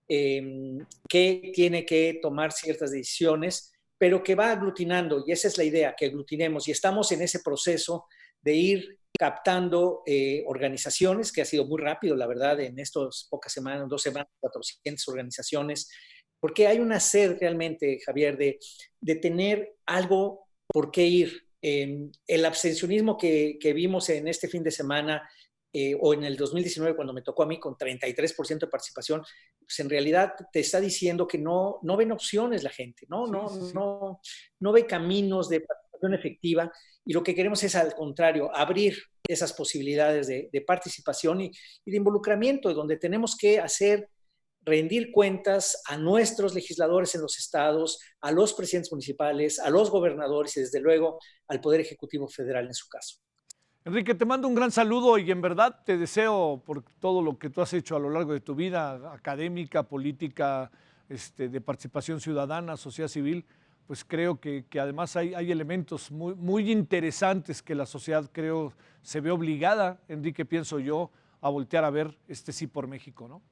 que tiene que tomar ciertas decisiones, pero que va aglutinando, y esa es la idea, que aglutinemos, y estamos en ese proceso de ir captando organizaciones, que ha sido muy rápido, la verdad, en estas pocas semanas, 2 semanas, 400 organizaciones, porque hay una sed realmente, Javier, de tener algo por qué ir. El abstencionismo que vimos en este fin de semana o en el 2019 cuando me tocó a mí con 33% de participación, pues en realidad te está diciendo que no ven opciones la gente, no ve caminos de participación efectiva, y lo que queremos es al contrario, abrir esas posibilidades de participación y de involucramiento, donde tenemos que rendir cuentas a nuestros legisladores en los estados, a los presidentes municipales, a los gobernadores y desde luego al Poder Ejecutivo Federal en su caso. Enrique, te mando un gran saludo y en verdad te deseo por todo lo que tú has hecho a lo largo de tu vida académica, política, de participación ciudadana, sociedad civil, pues creo que además hay elementos muy, muy interesantes que la sociedad creo se ve obligada, Enrique, pienso yo, a voltear a ver Sí por México, ¿no?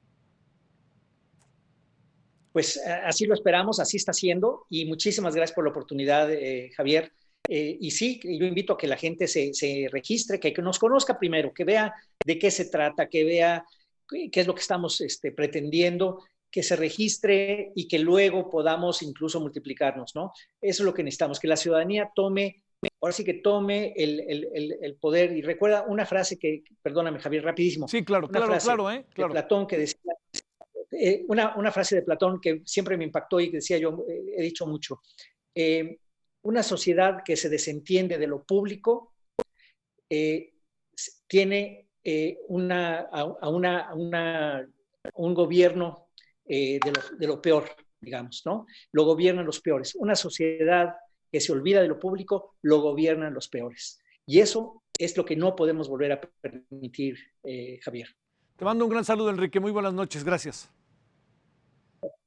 Pues así lo esperamos, así está siendo, y muchísimas gracias por la oportunidad, Javier. Y sí, yo invito a que la gente se registre, que nos conozca primero, que vea de qué se trata, que vea qué es lo que estamos pretendiendo, que se registre y que luego podamos incluso multiplicarnos, ¿no? Eso es lo que necesitamos, que la ciudadanía tome el poder. Y recuerda una frase perdóname, Javier, rapidísimo. Sí, claro. De Platón que decía, una frase de Platón que siempre me impactó y que decía yo, he dicho mucho, una sociedad que se desentiende de lo público tiene un gobierno de lo peor, digamos, ¿no? Lo gobiernan los peores. Una sociedad que se olvida de lo público, lo gobiernan los peores. Y eso es lo que no podemos volver a permitir, Javier. Te mando un gran saludo, Enrique. Muy buenas noches. Gracias.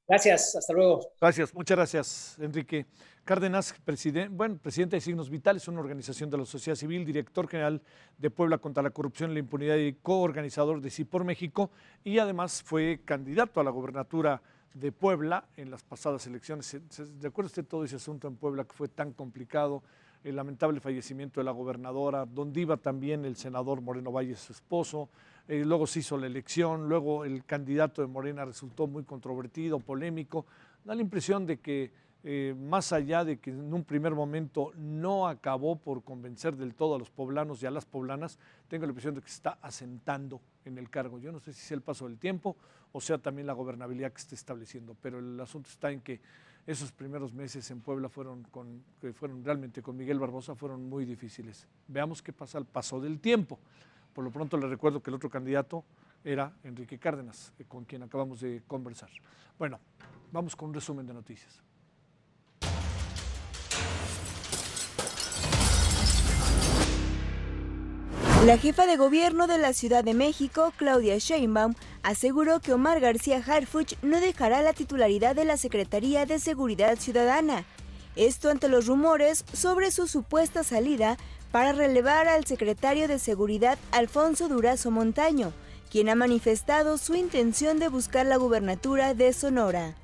Gracias, hasta luego. Gracias, muchas gracias, Enrique Cárdenas, presidente de Signos Vitales, una organización de la sociedad civil, director general de Puebla contra la corrupción y la impunidad y coorganizador de Sí por México, y además fue candidato a la gobernatura de Puebla en las pasadas elecciones. ¿Recuerda usted todo ese asunto en Puebla que fue tan complicado? El lamentable fallecimiento de la gobernadora, donde iba también el senador Moreno Valle, su esposo. Luego se hizo la elección, luego el candidato de Morena resultó muy controvertido, polémico. Da la impresión de que más allá de que en un primer momento no acabó por convencer del todo a los poblanos y a las poblanas, tengo la impresión de que se está asentando en el cargo. Yo no sé si sea el paso del tiempo o sea también la gobernabilidad que está estableciendo, pero el asunto está en que Esos primeros meses en Puebla que fueron realmente con Miguel Barbosa, fueron muy difíciles. Veamos qué pasa al paso del tiempo. Por lo pronto les recuerdo que el otro candidato era Enrique Cárdenas, con quien acabamos de conversar. Bueno, vamos con un resumen de noticias. La jefa de gobierno de la Ciudad de México, Claudia Sheinbaum, aseguró que Omar García Harfuch no dejará la titularidad de la Secretaría de Seguridad Ciudadana. Esto ante los rumores sobre su supuesta salida para relevar al secretario de Seguridad Alfonso Durazo Montaño, quien ha manifestado su intención de buscar la gubernatura de Sonora.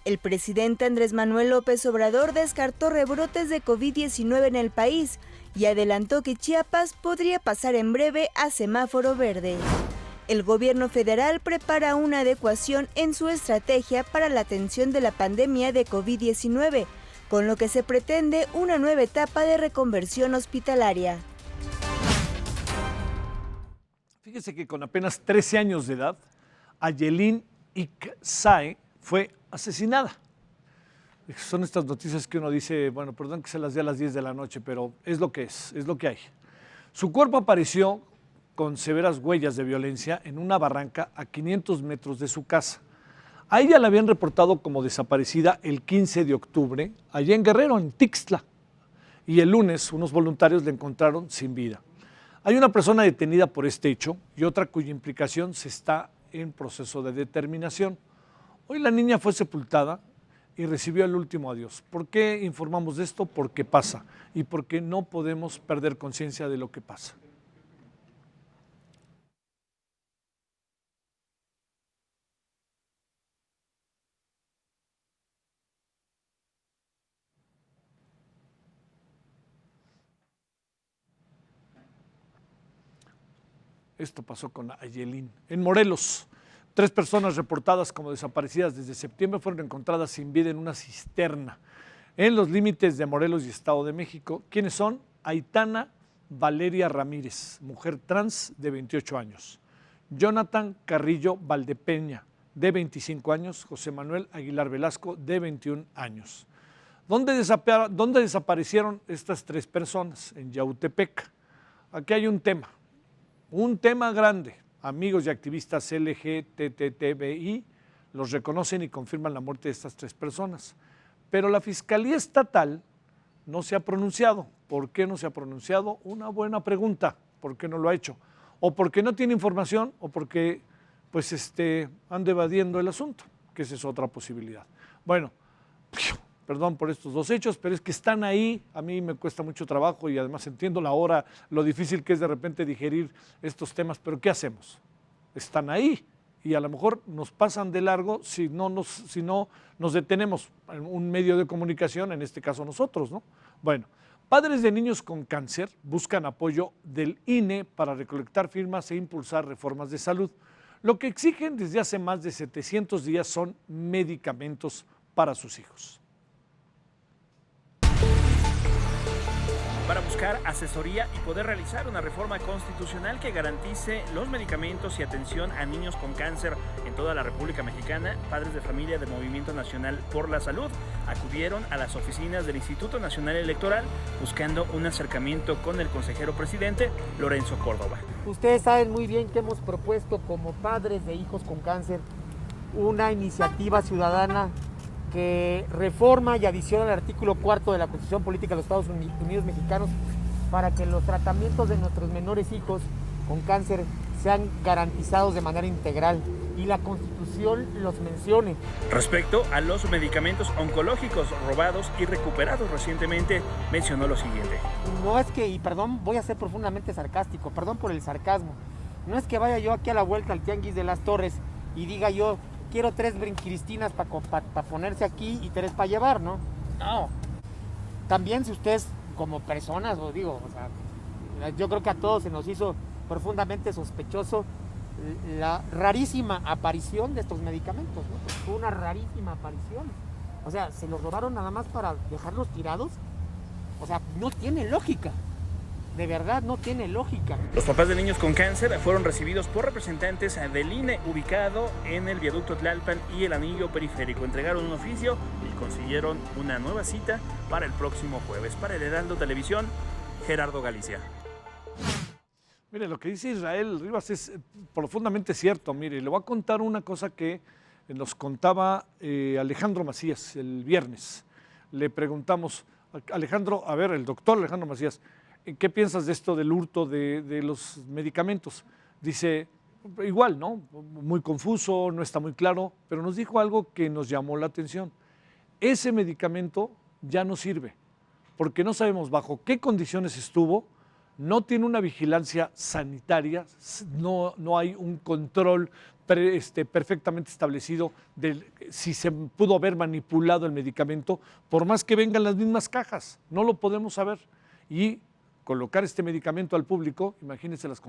El presidente Andrés Manuel López Obrador descartó rebrotes de COVID-19 en el país y adelantó que Chiapas podría pasar en breve a semáforo verde. El gobierno federal prepara una adecuación en su estrategia para la atención de la pandemia de COVID-19, con lo que se pretende una nueva etapa de reconversión hospitalaria. Fíjese que con apenas 13 años de edad, Ayelin Iqsae fue asesinada. Son estas noticias que uno dice, bueno, perdón que se las dé a las 10 de la noche, pero es lo que hay. Su cuerpo apareció con severas huellas de violencia en una barranca a 500 metros de su casa. A ella la habían reportado como desaparecida el 15 de octubre, allá en Guerrero, en Tixtla, y el lunes unos voluntarios la encontraron sin vida. Hay una persona detenida por este hecho y otra cuya implicación se está en proceso de determinación. Hoy la niña fue sepultada y recibió el último adiós. ¿Por qué informamos de esto? Porque pasa y porque no podemos perder conciencia de lo que pasa. Esto pasó con Ayelin. En Morelos, 3 personas reportadas como desaparecidas desde septiembre fueron encontradas sin vida en una cisterna en los límites de Morelos y Estado de México. ¿Quiénes son? Aitana Valeria Ramírez, mujer trans de 28 años. Jonathan Carrillo Valdepeña, de 25 años. José Manuel Aguilar Velasco, de 21 años. ¿Dónde desaparecieron estas 3 personas? En Yautepec. Aquí hay un tema grande. Amigos y activistas LGTBI los reconocen y confirman la muerte de estas 3 personas. Pero la Fiscalía Estatal no se ha pronunciado. ¿Por qué no se ha pronunciado? Una buena pregunta. ¿Por qué no lo ha hecho? O porque no tiene información o porque anda evadiendo el asunto, que esa es otra posibilidad. Bueno, perdón por estos 2 hechos, pero es que están ahí. A mí me cuesta mucho trabajo y además entiendo la hora, lo difícil que es de repente digerir estos temas, pero ¿qué hacemos? Están ahí y a lo mejor nos pasan de largo si no nos detenemos en un medio de comunicación, en este caso nosotros, ¿no? Bueno, padres de niños con cáncer buscan apoyo del INE para recolectar firmas e impulsar reformas de salud. Lo que exigen desde hace más de 700 días son medicamentos para sus hijos. Para buscar asesoría y poder realizar una reforma constitucional que garantice los medicamentos y atención a niños con cáncer en toda la República Mexicana, padres de familia del Movimiento Nacional por la Salud acudieron a las oficinas del Instituto Nacional Electoral buscando un acercamiento con el consejero presidente Lorenzo Córdoba. Ustedes saben muy bien que hemos propuesto como padres de hijos con cáncer una iniciativa ciudadana que reforma y adiciona el artículo 4 de la Constitución Política de los Estados Unidos Mexicanos para que los tratamientos de nuestros menores hijos con cáncer sean garantizados de manera integral y la Constitución los mencione. Respecto a los medicamentos oncológicos robados y recuperados recientemente, mencionó lo siguiente. No es que, y perdón, voy a ser profundamente sarcástico, perdón por el sarcasmo, no es que vaya yo aquí a la vuelta al Tianguis de las Torres y diga yo, quiero 3 brinquiristinas para ponerse aquí y 3 para llevar, ¿no? No. También si ustedes como personas, os digo, o sea, yo creo que a todos se nos hizo profundamente sospechoso la rarísima aparición de estos medicamentos, ¿no? Fue una rarísima aparición. O sea, se los robaron nada más para dejarlos tirados. O sea, no tiene lógica. de verdad no tiene lógica. Los papás de niños con cáncer fueron recibidos por representantes del INE ubicado en el viaducto Tlalpan y el anillo periférico. Entregaron un oficio y consiguieron una nueva cita para el próximo jueves. Para el Heraldo Televisión, Gerardo Galicia. Mire, lo que dice Israel Rivas es profundamente cierto. Mire, le voy a contar una cosa que nos contaba Alejandro Macías el viernes. Le preguntamos, Alejandro, a ver, el doctor Alejandro Macías, ¿qué piensas de esto del hurto de los medicamentos? Dice, igual, ¿no? Muy confuso, no está muy claro, pero nos dijo algo que nos llamó la atención. Ese medicamento ya no sirve, porque no sabemos bajo qué condiciones estuvo, no tiene una vigilancia sanitaria, no hay un control perfectamente establecido de si se pudo haber manipulado el medicamento, por más que vengan las mismas cajas, no lo podemos saber. Y colocar este medicamento al público, imagínense las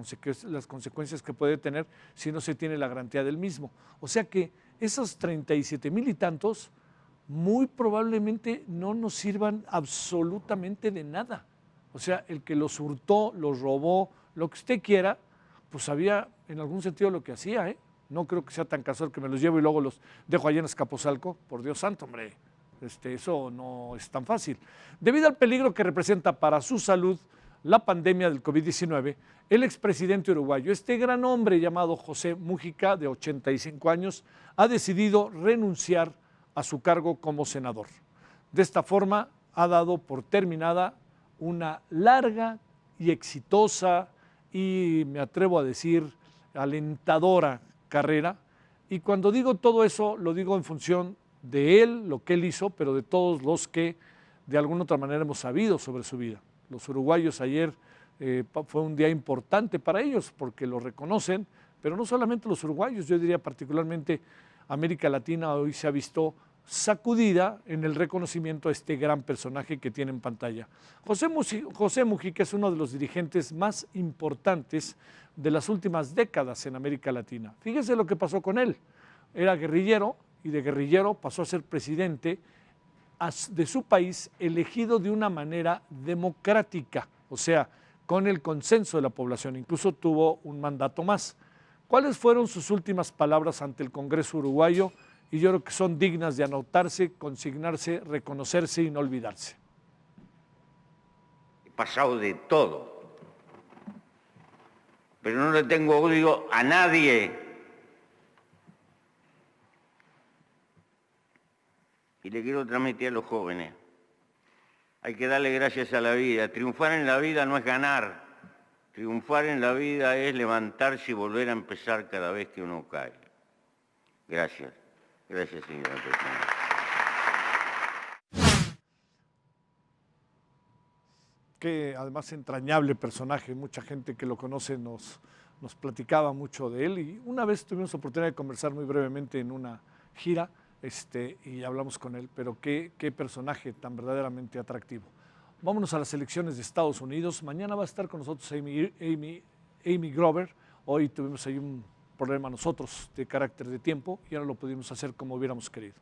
consecuencias que puede tener si no se tiene la garantía del mismo. O sea que esos 37,000 y tantos muy probablemente no nos sirvan absolutamente de nada. O sea, el que los hurtó, los robó, lo que usted quiera, pues sabía en algún sentido lo que hacía, ¿eh? No creo que sea tan casual que me los llevo y luego los dejo allá en Azcapotzalco. Por Dios santo, hombre, eso no es tan fácil. Debido al peligro que representa para su salud la pandemia del COVID-19, el expresidente uruguayo, este gran hombre llamado José Mújica, de 85 años, ha decidido renunciar a su cargo como senador. De esta forma, ha dado por terminada una larga y exitosa y, me atrevo a decir, alentadora carrera. Y cuando digo todo eso, lo digo en función de él, lo que él hizo, pero de todos los que de alguna otra manera hemos sabido sobre su vida. Los uruguayos ayer fue un día importante para ellos porque lo reconocen, pero no solamente los uruguayos, yo diría particularmente América Latina hoy se ha visto sacudida en el reconocimiento a este gran personaje que tiene en pantalla. José Mújica es uno de los dirigentes más importantes de las últimas décadas en América Latina. Fíjese lo que pasó con él. Era guerrillero y de guerrillero pasó a ser presidente de su país elegido de una manera democrática, o sea, con el consenso de la población. Incluso tuvo un mandato más. ¿Cuáles fueron sus últimas palabras ante el Congreso uruguayo? Y yo creo que son dignas de anotarse, consignarse, reconocerse y no olvidarse. He pasado de todo, pero no le tengo odio a nadie. Y le quiero transmitir a los jóvenes, hay que darle gracias a la vida. Triunfar en la vida no es ganar, triunfar en la vida es levantarse y volver a empezar cada vez que uno cae. Gracias. Gracias, señora presidenta. Que además entrañable personaje, mucha gente que lo conoce nos platicaba mucho de él y una vez tuvimos oportunidad de conversar muy brevemente en una gira y hablamos con él, pero qué personaje tan verdaderamente atractivo. Vámonos a las elecciones de Estados Unidos. Mañana va a estar con nosotros Amy Grover. Hoy tuvimos ahí un problema nosotros de carácter de tiempo y ahora lo pudimos hacer como hubiéramos querido.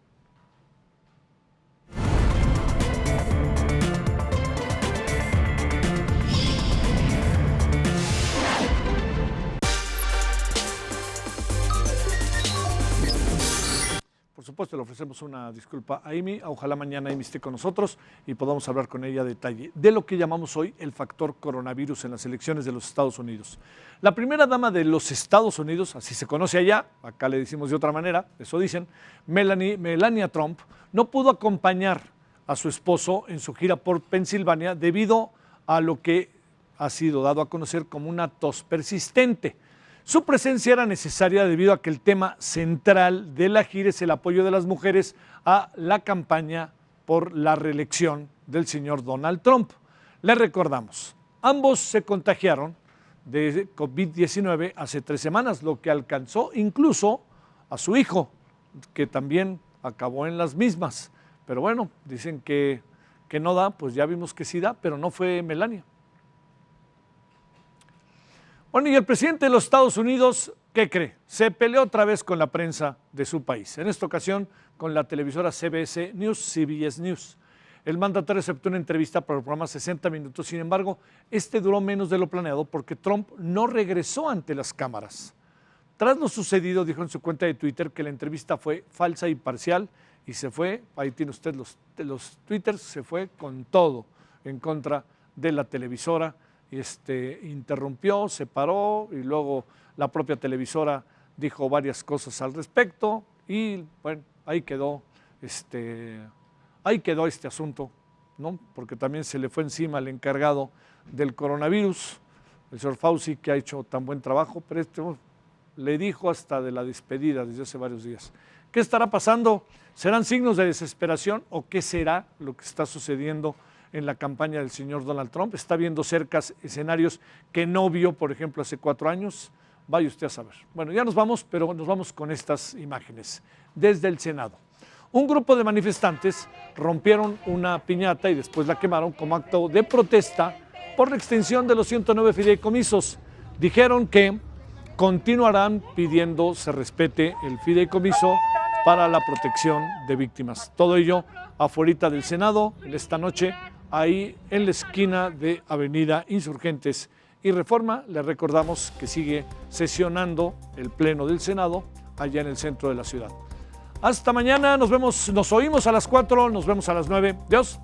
Por supuesto, le ofrecemos una disculpa a Amy. Ojalá mañana Amy esté con nosotros y podamos hablar con ella a detalle de lo que llamamos hoy el factor coronavirus en las elecciones de los Estados Unidos. La primera dama de los Estados Unidos, así se conoce allá, acá le decimos de otra manera, eso dicen, Melania Trump, no pudo acompañar a su esposo en su gira por Pensilvania debido a lo que ha sido dado a conocer como una tos persistente. Su presencia era necesaria debido a que el tema central de la gira es el apoyo de las mujeres a la campaña por la reelección del señor Donald Trump. Le recordamos, ambos se contagiaron de COVID-19 hace 3 semanas, lo que alcanzó incluso a su hijo, que también acabó en las mismas. Pero bueno, dicen que no da, pues ya vimos que sí da, pero no fue Melania. Bueno, y el presidente de los Estados Unidos, ¿qué cree? Se peleó otra vez con la prensa de su país, en esta ocasión con la televisora CBS News. El mandatario aceptó una entrevista para el programa 60 Minutos, sin embargo, este duró menos de lo planeado porque Trump no regresó ante las cámaras. Tras lo sucedido, dijo en su cuenta de Twitter que la entrevista fue falsa y parcial y se fue, ahí tiene usted los twitters, se fue con todo en contra de la televisora, interrumpió, se paró y luego la propia televisora dijo varias cosas al respecto y bueno, ahí quedó este asunto, ¿no? Porque también se le fue encima al encargado del coronavirus, el señor Fauci, que ha hecho tan buen trabajo, pero le dijo hasta de la despedida desde hace varios días. ¿Qué estará pasando? ¿Serán signos de desesperación o qué será lo que está sucediendo en la campaña del señor Donald Trump? ¿Está viendo cerca escenarios que no vio, por ejemplo, hace 4 años? Vaya usted a saber. Bueno, ya nos vamos, pero nos vamos con estas imágenes. Desde el Senado. Un grupo de manifestantes rompieron una piñata y después la quemaron como acto de protesta por la extensión de los 109 fideicomisos. Dijeron que continuarán pidiendo se respete el fideicomiso para la protección de víctimas. Todo ello afuera del Senado, esta noche, ahí en la esquina de Avenida Insurgentes y Reforma. Les recordamos que sigue sesionando el Pleno del Senado allá en el centro de la ciudad. Hasta mañana, nos oímos a las 4, nos vemos a las 9. Adiós.